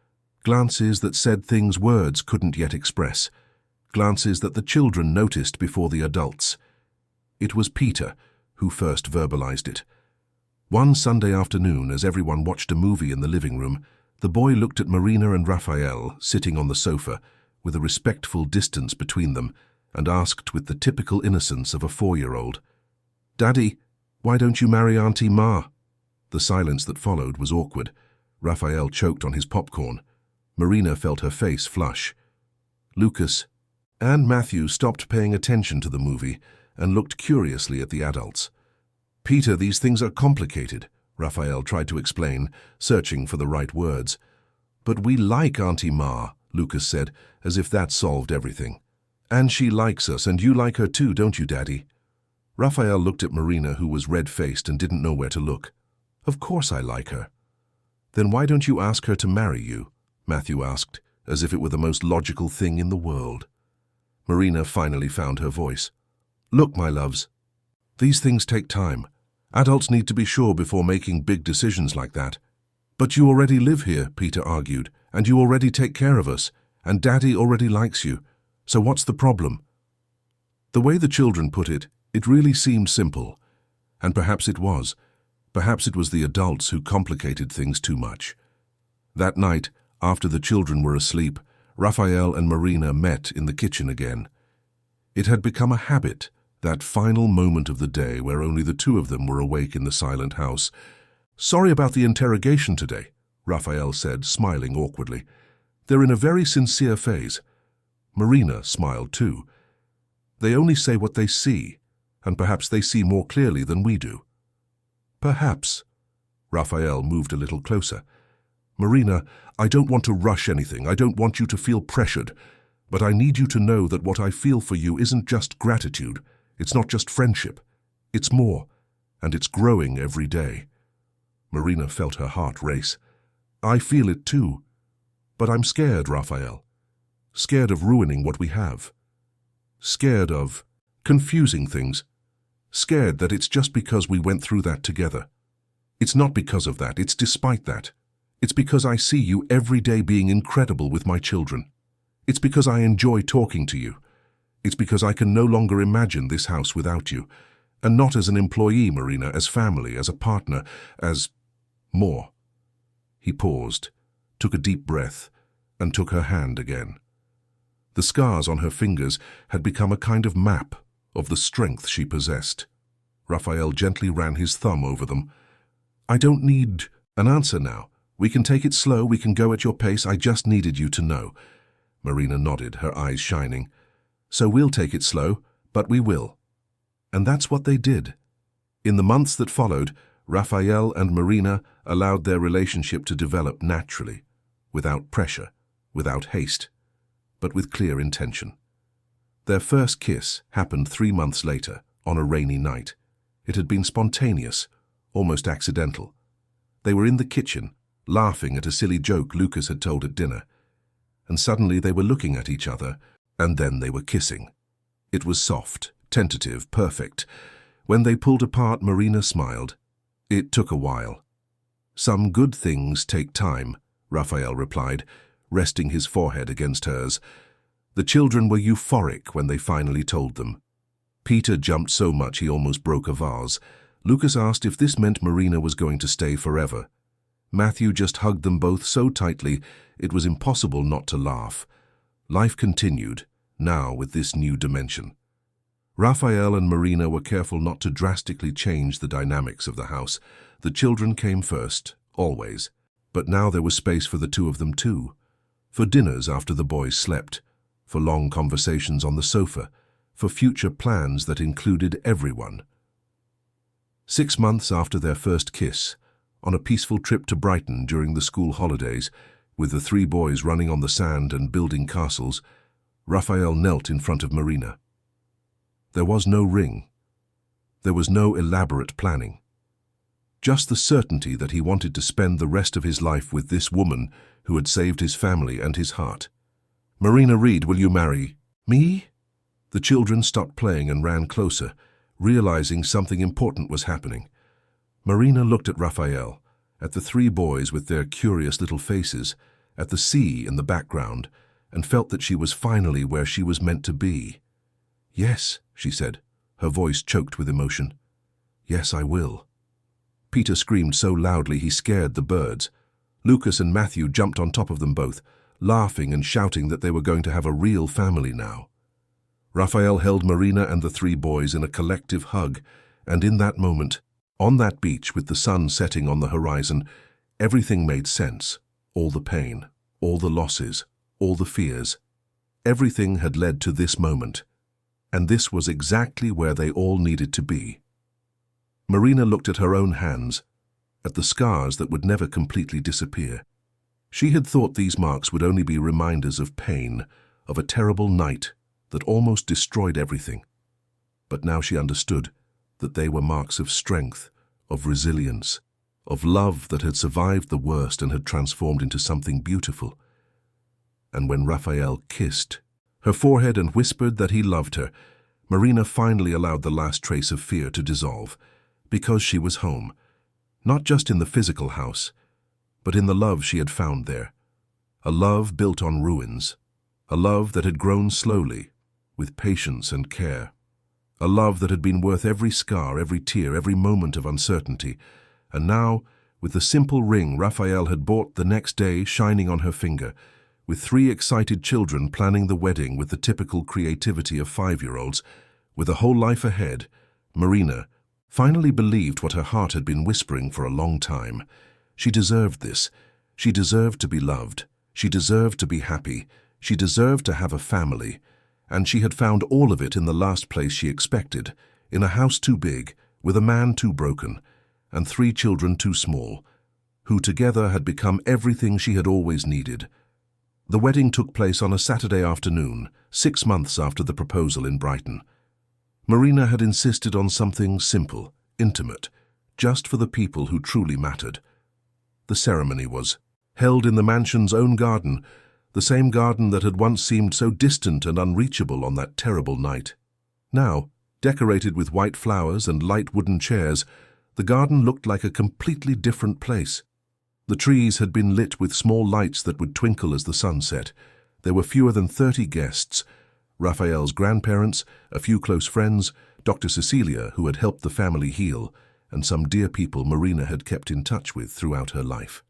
Speaker 1: Glances that said things words couldn't yet express. Glances that the children noticed before the adults. It was Peter who first verbalized it. One Sunday afternoon, as everyone watched a movie in the living room, the boy looked at Marina and Raphael sitting on the sofa, with a respectful distance between them, and asked with the typical innocence of a 4-year-old, "Daddy, why don't you marry Auntie Ma?" The silence that followed was awkward. Raphael choked on his popcorn. Marina felt her face flush. Lucas and Matthew stopped paying attention to the movie and looked curiously at the adults. "Peter, these things are complicated," Raphael tried to explain, searching for the right words. "But we like Auntie Ma," Lucas said, as if that solved everything. "And she likes us, and you like her too, don't you, Daddy?" Raphael looked at Marina, who was red-faced and didn't know where to look. "Of course I like her." "Then why don't you ask her to marry you?" Matthew asked, as if it were the most logical thing in the world. Marina finally found her voice. "Look, my loves, these things take time. Adults need to be sure before making big decisions like that." "But you already live here," Peter argued, "and you already take care of us, and Daddy already likes you." So what's the problem? The way the children put it, it really seemed simple. And perhaps it was. Perhaps it was the adults who complicated things too much. That night, after the children were asleep, Raphael and Marina met in the kitchen again. It had become a habit, that final moment of the day where only the two of them were awake in the silent house. "Sorry about the interrogation today," Raphael said, smiling awkwardly. "They're in a very sincere phase." Marina smiled too. "They only say what they see, and perhaps they see more clearly than we do." "Perhaps." Raphael moved a little closer. "Marina, I don't want to rush anything. I don't want you to feel pressured. But I need you to know that what I feel for you isn't just gratitude. It's not just friendship. It's more, and it's growing every day." Marina felt her heart race. "I feel it too. But I'm scared, Raphael. Scared of ruining what we have. Scared of confusing things. Scared that it's just because we went through that together. It's not because of that, it's despite that. It's because I see you every day being incredible with my children. It's because I enjoy talking to you. It's because I can no longer imagine this house without you. And not as an employee, Marina, as family, as a partner, as more." He paused, took a deep breath, and took her hand again. The scars on her fingers had become a kind of map of the strength she possessed. Raphael gently ran his thumb over them. "I don't need an answer now. We can take it slow, we can go at your pace. I just needed you to know." Marina nodded, her eyes shining. "So we'll take it slow, but we will." And that's what they did. In the months that followed, Raphael and Marina allowed their relationship to develop naturally, without pressure, without haste, but with clear intention. Their first kiss happened 3 months later, on a rainy night. It had been spontaneous, almost accidental. They were in the kitchen, laughing at a silly joke Lucas had told at dinner. And suddenly they were looking at each other, and then they were kissing. It was soft, tentative, perfect. When they pulled apart, Marina smiled. It took a while. "Some good things take time," Raphael replied, resting his forehead against hers. The children were euphoric when they finally told them. Peter jumped so much he almost broke a vase. Lucas asked if this meant Marina was going to stay forever. Matthew just hugged them both so tightly it was impossible not to laugh. Life continued, now with this new dimension. Raphael and Marina were careful not to drastically change the dynamics of the house. The children came first, always. But now there was space for the two of them too. For dinners after the boys slept, for long conversations on the sofa, for future plans that included everyone. 6 months after their first kiss, on a peaceful trip to Brighton during the school holidays, with the 3 boys running on the sand and building castles, Raphael knelt in front of Marina. There was no ring. There was no elaborate planning. Just the certainty that he wanted to spend the rest of his life with this woman who had saved his family and his heart. "Marina Reed, will you marry me?" The children stopped playing and ran closer, realizing something important was happening. Marina looked at Raphael, at the 3 boys with their curious little faces, at the sea in the background, and felt that she was finally where she was meant to be. "Yes," she said, her voice choked with emotion. "Yes, I will." Peter screamed so loudly he scared the birds. Lucas and Matthew jumped on top of them both, laughing and shouting that they were going to have a real family now. Raphael held Marina and the 3 boys in a collective hug, and in that moment, on that beach with the sun setting on the horizon, everything made sense. All the pain, all the losses, all the fears. Everything had led to this moment, and this was exactly where they all needed to be. Marina looked at her own hands, at the scars that would never completely disappear. She had thought these marks would only be reminders of pain, of a terrible night that almost destroyed everything. But now she understood that they were marks of strength, of resilience, of love that had survived the worst and had transformed into something beautiful. And when Raphael kissed her forehead and whispered that he loved her, Marina finally allowed the last trace of fear to dissolve, because she was home, not just in the physical house, but in the love she had found there, a love built on ruins, A love that had grown slowly, with patience and care. A love that had been worth every scar, every tear, every moment of uncertainty. And now, with the simple ring Raphael had bought the next day shining on her finger, with 3 excited children planning the wedding with the typical creativity of 5-year-olds, with a whole life ahead, Marina finally believed what her heart had been whispering for a long time. She deserved this. She deserved to be loved. She deserved to be happy. She deserved to have a family. And she had found all of it in the last place she expected, in a house too big, with a man too broken, and 3 children too small, who together had become everything she had always needed. The wedding took place on a Saturday afternoon, 6 months after the proposal in Brighton. Marina had insisted on something simple, intimate, just for the people who truly mattered. The ceremony was held in the mansion's own garden, the same garden that had once seemed so distant and unreachable on that terrible night. Now, decorated with white flowers and light wooden chairs, the garden looked like a completely different place. The trees had been lit with small lights that would twinkle as the sun set. There were fewer than 30 guests. Raphael's grandparents, a few close friends, Dr. Cecilia, who had helped the family heal, and some dear people Marina had kept in touch with throughout her life.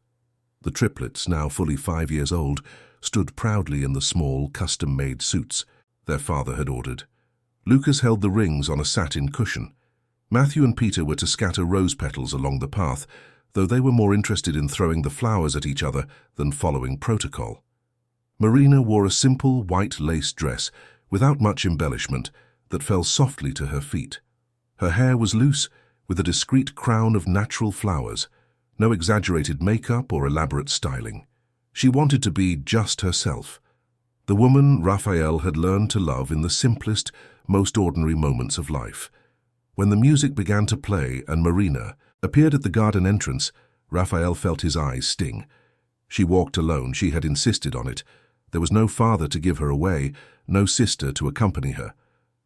Speaker 1: The triplets, now fully 5 years old, stood proudly in the small, custom-made suits their father had ordered. Lucas held the rings on a satin cushion. Matthew and Peter were to scatter rose petals along the path, though they were more interested in throwing the flowers at each other than following protocol. Marina wore a simple white lace dress, without much embellishment, that fell softly to her feet. Her hair was loose, with a discreet crown of natural flowers, no exaggerated makeup or elaborate styling. She wanted to be just herself. The woman Raphael had learned to love in the simplest, most ordinary moments of life. When the music began to play and Marina appeared at the garden entrance, Raphael felt his eyes sting. She walked alone. She had insisted on it. There was no father to give her away, no sister to accompany her.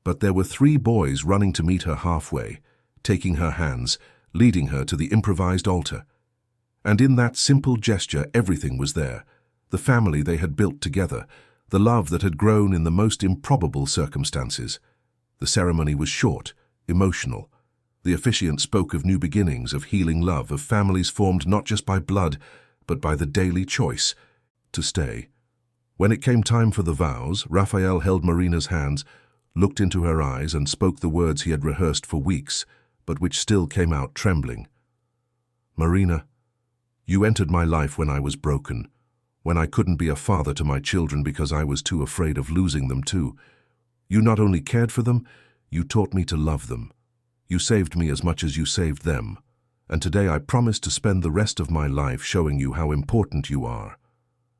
Speaker 1: But there were 3 boys running to meet her halfway, taking her hands, leading her to the improvised altar. And in that simple gesture, everything was there. The family they had built together, the love that had grown in the most improbable circumstances. The ceremony was short, emotional. The officiant spoke of new beginnings, of healing love, of families formed not just by blood, but by the daily choice to stay. When it came time for the vows, Raphael held Marina's hands, looked into her eyes, and spoke the words he had rehearsed for weeks, but which still came out trembling. Marina, you entered my life when I was broken, when I couldn't be a father to my children because I was too afraid of losing them too. You not only cared for them, you taught me to love them. You saved me as much as you saved them, and today I promise to spend the rest of my life showing you how important you are,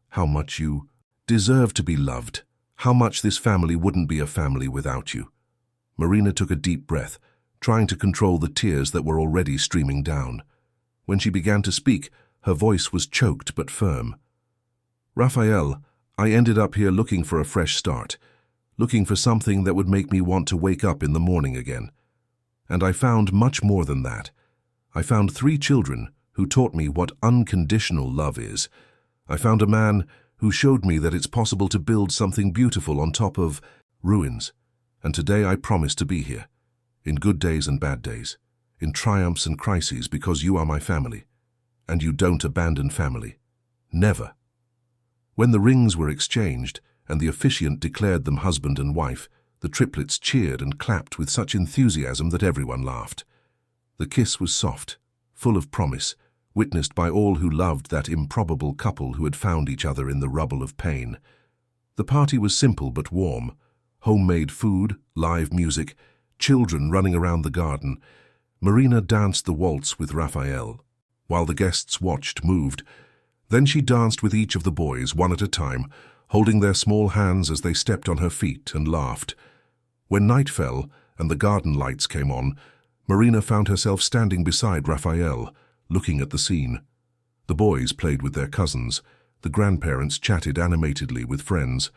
Speaker 1: how much you deserve to be loved, how much this family wouldn't be a family without you. Marina took a deep breath, trying to control the tears that were already streaming down. When she began to speak, her voice was choked but firm. Raphael, I ended up here looking for a fresh start, looking for something that would make me want to wake up in the morning again. And I found much more than that. I found 3 children who taught me what unconditional love is. I found a man who showed me that it's possible to build something beautiful on top of ruins. And today I promise to be here, in good days and bad days, in triumphs and crises, because you are my family. And you don't abandon family. Never. When the rings were exchanged and the officiant declared them husband and wife, the triplets cheered and clapped with such enthusiasm that everyone laughed. The kiss was soft, full of promise, witnessed by all who loved that improbable couple who had found each other in the rubble of pain. The party was simple but warm. Homemade food, live music, children running around the garden. Marina danced the waltz with Raphael, while the guests watched, moved. Then she danced with each of the boys, one at a time, holding their small hands as they stepped on her feet and laughed. When night fell and the garden lights came on, Marina found herself standing beside Raphael, looking at the scene. The boys played with their cousins. The grandparents chatted animatedly with friends.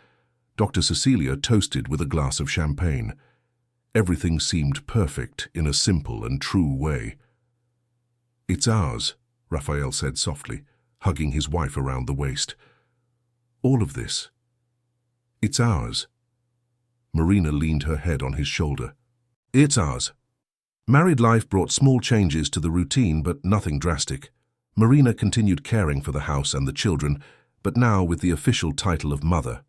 Speaker 1: Dr. Cecilia toasted with a glass of champagne. Everything seemed perfect in a simple and true way. "It's ours," Raphael said softly, hugging his wife around the waist. "All of this. It's ours. Marina leaned her head on his shoulder. It's ours. Married life brought small changes to the routine, but nothing drastic. Marina continued caring for the house and the children, but now with the official title of mother.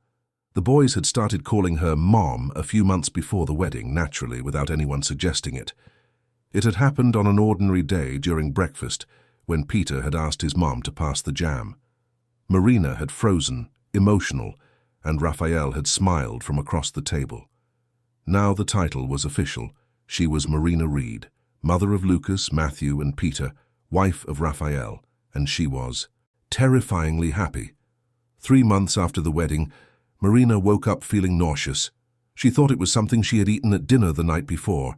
Speaker 1: The boys had started calling her Mom a few months before the wedding, naturally, without anyone suggesting it. It had happened on an ordinary day during breakfast, when Peter had asked his mom to pass the jam. Marina had frozen, emotional, and Raphael had smiled from across the table. Now the title was official. She was Marina Reed, mother of Lucas, Matthew, and Peter, wife of Raphael, and she was terrifyingly happy. 3 months after the wedding, Marina woke up feeling nauseous. She thought it was something she had eaten at dinner the night before,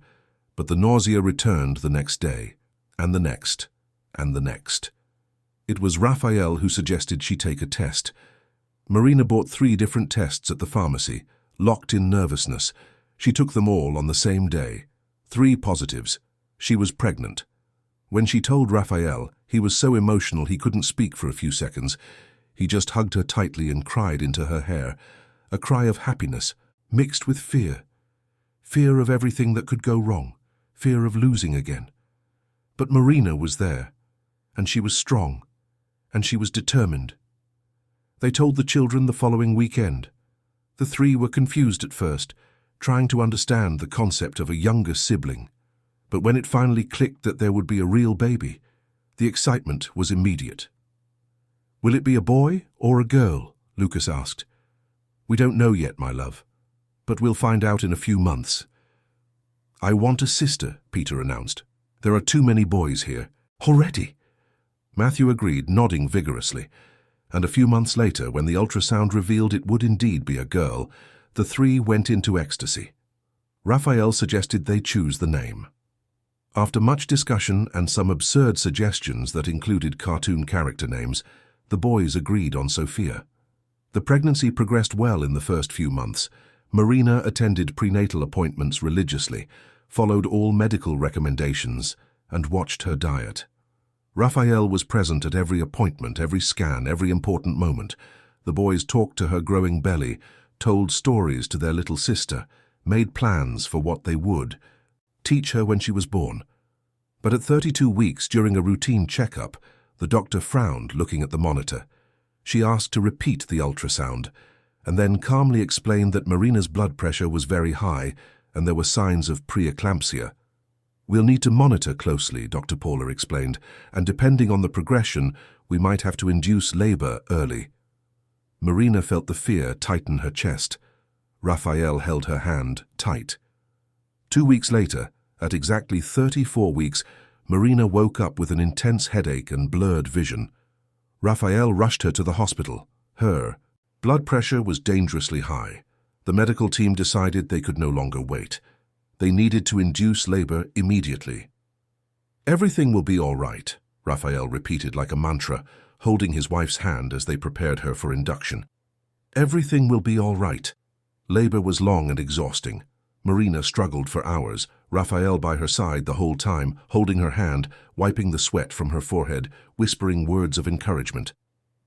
Speaker 1: but the nausea returned the next day, and the next, and the next. It was Raphael who suggested she take a test. Marina bought 3 different tests at the pharmacy, locked in nervousness. She took them all on the same day. 3 positives. She was pregnant. When she told Raphael, he was so emotional he couldn't speak for a few seconds. He just hugged her tightly and cried into her hair, a cry of happiness, mixed with fear. Fear of everything that could go wrong, fear of losing again. But Marina was there, and she was strong, and she was determined. They told the children the following weekend. The 3 were confused at first, trying to understand the concept of a younger sibling. But when it finally clicked that there would be a real baby, the excitement was immediate. "Will it be a boy or a girl?" Lucas asked. "We don't know yet, my love, but we'll find out in a few months." "I want a sister," Peter announced. "There are too many boys here." "Already?" Matthew agreed, nodding vigorously. And a few months later, when the ultrasound revealed it would indeed be a girl, the 3 went into ecstasy. Raphael suggested they choose the name. After much discussion and some absurd suggestions that included cartoon character names, the boys agreed on Sophia. The pregnancy progressed well in the first few months. Marina attended prenatal appointments religiously, followed all medical recommendations, and watched her diet. Raphael was present at every appointment, every scan, every important moment. The boys talked to her growing belly, told stories to their little sister, made plans for what they would teach her when she was born. But at 32 weeks, during a routine checkup, the doctor frowned, looking at the monitor. She asked to repeat the ultrasound, and then calmly explained that Marina's blood pressure was very high and there were signs of preeclampsia. "We'll need to monitor closely," Dr. Paula explained, "and depending on the progression, we might have to induce labor early." Marina felt the fear tighten her chest. Raphael held her hand tight. 2 weeks later, at exactly 34 weeks, Marina woke up with an intense headache and blurred vision. Raphael rushed her to the hospital. Her blood pressure was dangerously high. The medical team decided they could no longer wait. They needed to induce labor immediately. "Everything will be all right," Raphael repeated like a mantra, holding his wife's hand as they prepared her for induction. "Everything will be all right." Labor was long and exhausting. Marina struggled for hours, Raphael by her side the whole time, holding her hand, wiping the sweat from her forehead, whispering words of encouragement.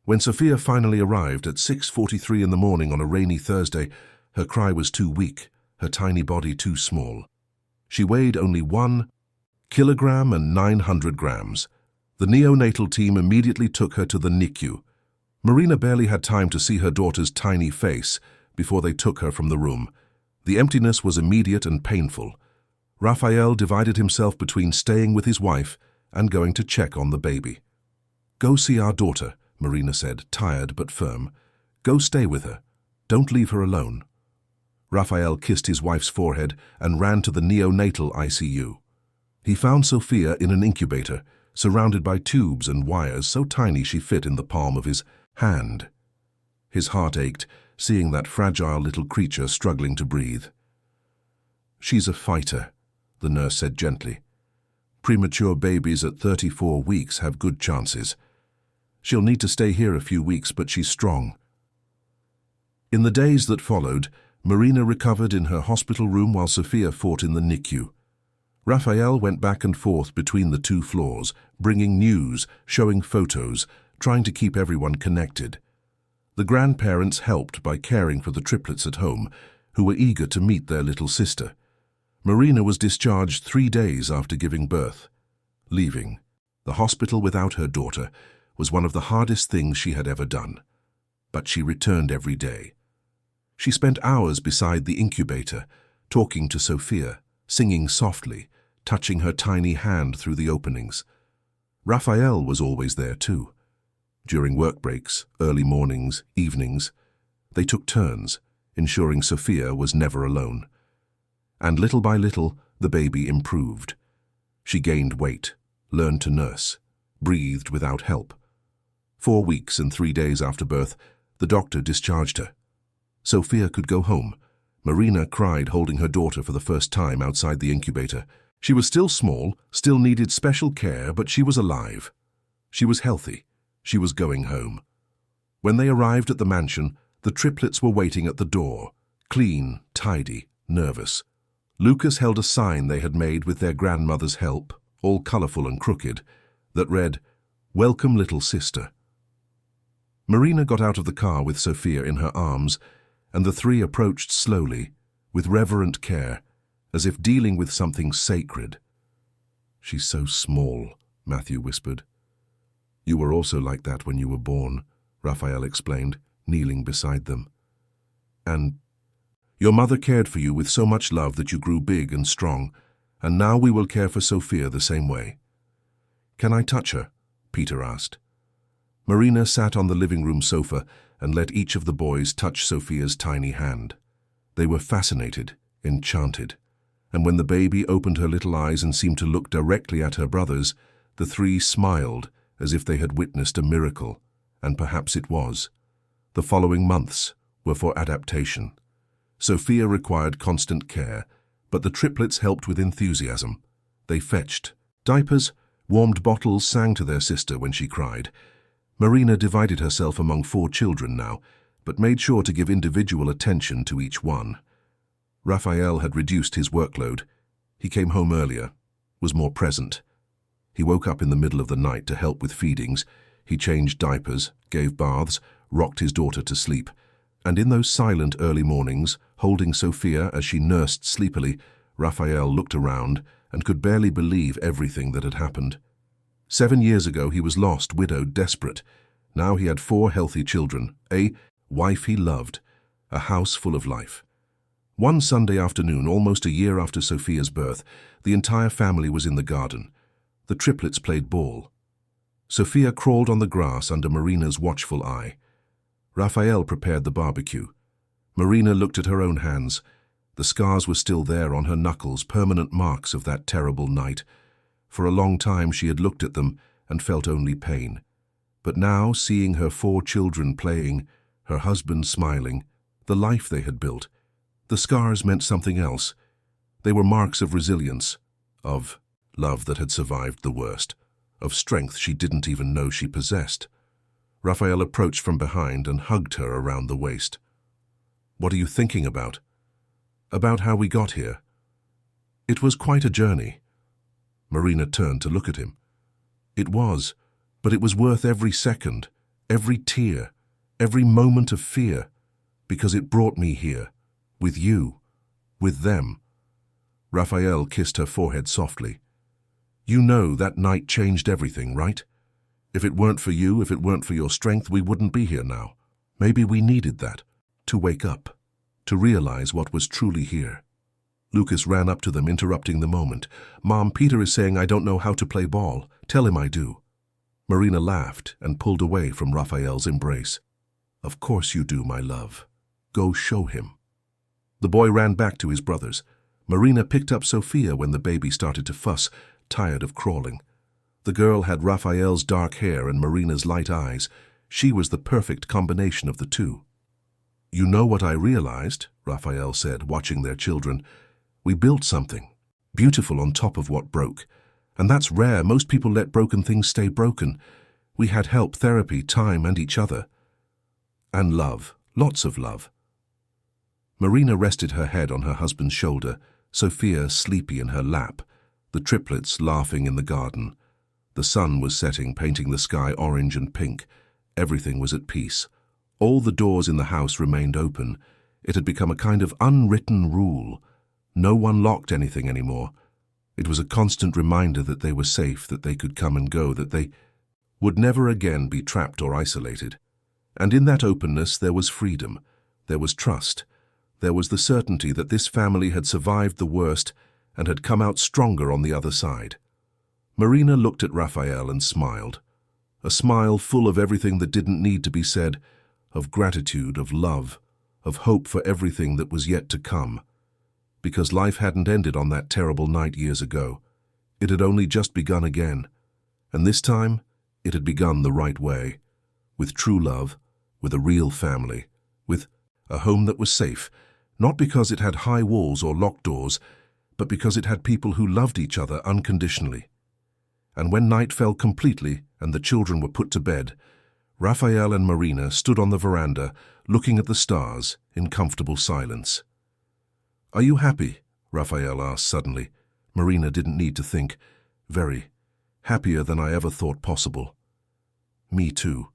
Speaker 1: When Sophia finally arrived at 6:43 in the morning on a rainy Thursday, her cry was too weak, her tiny body too small. She weighed only 1 kilogram and 900 grams. The neonatal team immediately took her to the NICU. Marina barely had time to see her daughter's tiny face before they took her from the room. The emptiness was immediate and painful. Raphael divided himself between staying with his wife and going to check on the baby. "Go see our daughter," Marina said, tired but firm. "Go stay with her. Don't leave her alone." Raphael kissed his wife's forehead and ran to the neonatal ICU. He found Sophia in an incubator, surrounded by tubes and wires so tiny she fit in the palm of his hand. His heart ached, seeing that fragile little creature struggling to breathe. "She's a fighter," the nurse said gently. "Premature babies at 34 weeks have good chances. She'll need to stay here a few weeks, but she's strong." In the days that followed, Marina recovered in her hospital room while Sophia fought in the NICU. Raphael went back and forth between the 2 floors, bringing news, showing photos, trying to keep everyone connected. The grandparents helped by caring for the triplets at home, who were eager to meet their little sister. Marina was discharged 3 days after giving birth. Leaving the hospital without her daughter was one of the hardest things she had ever done. But she returned every day. She spent hours beside the incubator, talking to Sophia, singing softly, touching her tiny hand through the openings. Raphael was always there too. During work breaks, early mornings, evenings, they took turns, ensuring Sophia was never alone. And little by little, the baby improved. She gained weight, learned to nurse, breathed without help. 4 weeks and 3 days after birth, the doctor discharged her. Sophia could go home. Marina cried holding her daughter for the first time outside the incubator. She was still small, still needed special care, but she was alive. She was healthy. She was going home. When they arrived at the mansion, the triplets were waiting at the door, clean, tidy, nervous. Lucas held a sign they had made with their grandmother's help, all colorful and crooked, that read, "Welcome, little sister." Marina got out of the car with Sophia in her arms, and the three approached slowly, with reverent care, as if dealing with something sacred. "She's so small," Matthew whispered. "You were also like that when you were born," Raphael explained, kneeling beside them. "And your mother cared for you with so much love that you grew big and strong, and now we will care for Sophia the same way." "Can I touch her?" Peter asked. Marina sat on the living room sofa and let each of the boys touch Sophia's tiny hand. They were fascinated, enchanted, and when the baby opened her little eyes and seemed to look directly at her brothers, the three smiled as if they had witnessed a miracle, and perhaps it was. The following months were for adaptation. Sophia required constant care, but the triplets helped with enthusiasm. They fetched diapers, warmed bottles, sang to their sister when she cried. Marina divided herself among 4 children now, but made sure to give individual attention to each one. Raphael had reduced his workload. He came home earlier, was more present. He woke up in the middle of the night to help with feedings. He changed diapers, gave baths, rocked his daughter to sleep. And in those silent early mornings, holding Sophia as she nursed sleepily, Raphael looked around and could barely believe everything that had happened. 7 years ago he was lost, widowed, desperate. Now he had 4 healthy children, a wife he loved, a house full of life. One Sunday afternoon, almost a year after Sophia's birth, the entire family was in the garden. The triplets played ball. Sophia crawled on the grass under Marina's watchful eye. Raphael prepared the barbecue. Marina looked at her own hands. The scars were still there on her knuckles, permanent marks of that terrible night. For a long time she had looked at them and felt only pain. But now, seeing her 4 children playing, her husband smiling, the life they had built, the scars meant something else. They were marks of resilience, of love that had survived the worst, of strength she didn't even know she possessed. Raphael approached from behind and hugged her around the waist. "What are you thinking about?" "About how we got here. It was quite a journey." Marina turned to look at him. "It was, but it was worth every second, every tear, every moment of fear, because it brought me here, with you, with them." Raphael kissed her forehead softly. "You know that night changed everything, right? If it weren't for you, if it weren't for your strength, we wouldn't be here now. Maybe we needed that, to wake up, to realize what was truly here." Lucas ran up to them, interrupting the moment. "Mom, Peter is saying I don't know how to play ball. Tell him I do." Marina laughed and pulled away from Raphael's embrace. "Of course you do, my love. Go show him." The boy ran back to his brothers. Marina picked up Sophia when the baby started to fuss, tired of crawling. The girl had Raphael's dark hair and Marina's light eyes. She was the perfect combination of the two. "You know what I realized," Raphael said, watching their children. "We built something, beautiful on top of what broke. And that's rare. Most people let broken things stay broken. We had help, therapy, time, and each other. And love, lots of love." Marina rested her head on her husband's shoulder, Sophia sleepy in her lap, the triplets laughing in the garden. The sun was setting, painting the sky orange and pink. Everything was at peace. All the doors in the house remained open. It had become a kind of unwritten rule. No one locked anything anymore. It was a constant reminder that they were safe, that they could come and go, that they would never again be trapped or isolated. And in that openness there was freedom, there was trust, there was the certainty that this family had survived the worst and had come out stronger on the other side. Marina looked at Raphael and smiled. A smile full of everything that didn't need to be said, of gratitude, of love, of hope for everything that was yet to come. Because life hadn't ended on that terrible night years ago. It had only just begun again. And this time, it had begun the right way. With true love, with a real family, with a home that was safe, not because it had high walls or locked doors, but because it had people who loved each other unconditionally. And when night fell completely and the children were put to bed, Raphael and Marina stood on the veranda, looking at the stars in comfortable silence. "Are you happy?" Raphael asked suddenly. Marina didn't need to think. "Very. Happier than I ever thought possible." "Me too."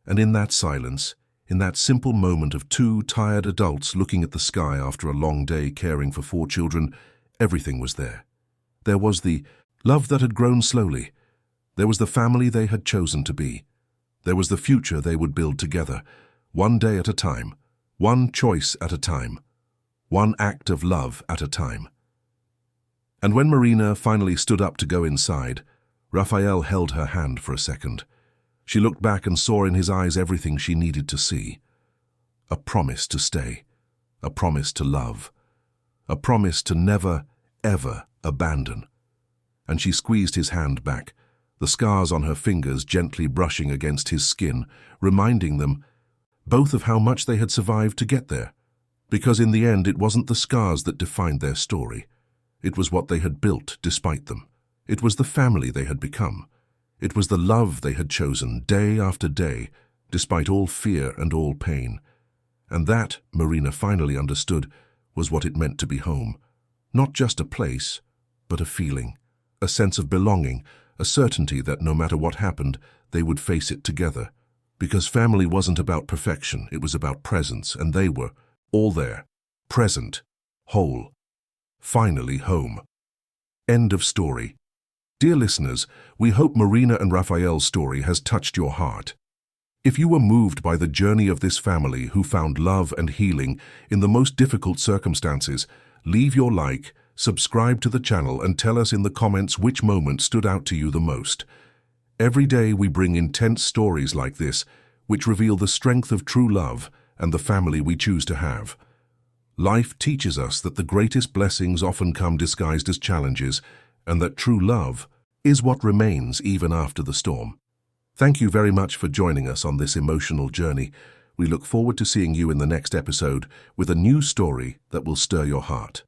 Speaker 1: And in that silence, in that simple moment of two tired adults looking at the sky after a long day caring for 4 children, everything was there. There was the love that had grown slowly. There was the family they had chosen to be. There was the future they would build together, one day at a time, one choice at a time, one act of love at a time. And when Marina finally stood up to go inside, Raphael held her hand for a second. She looked back and saw in his eyes everything she needed to see. A promise to stay, a promise to love, a promise to never, ever abandon. And she squeezed his hand back, the scars on her fingers gently brushing against his skin, reminding them both of how much they had survived to get there. Because in the end, it wasn't the scars that defined their story. It was what they had built despite them. It was the family they had become. It was the love they had chosen day after day, despite all fear and all pain. And that, Marina finally understood, was what it meant to be home. Not just a place, but a feeling, a sense of belonging, a certainty that no matter what happened, they would face it together. Because family wasn't about perfection, it was about presence, and they were all there, present, whole, finally home. End of story. Dear listeners, we hope Marina and Raphael's story has touched your heart. If you were moved by the journey of this family who found love and healing in the most difficult circumstances, leave your like, subscribe to the channel, and tell us in the comments which moment stood out to you the most. Every day we bring intense stories like this, which reveal the strength of true love and the family we choose to have. Life teaches us that the greatest blessings often come disguised as challenges, and that true love is what remains even after the storm. Thank you very much for joining us on this emotional journey. We look forward to seeing you in the next episode with a new story that will stir your heart.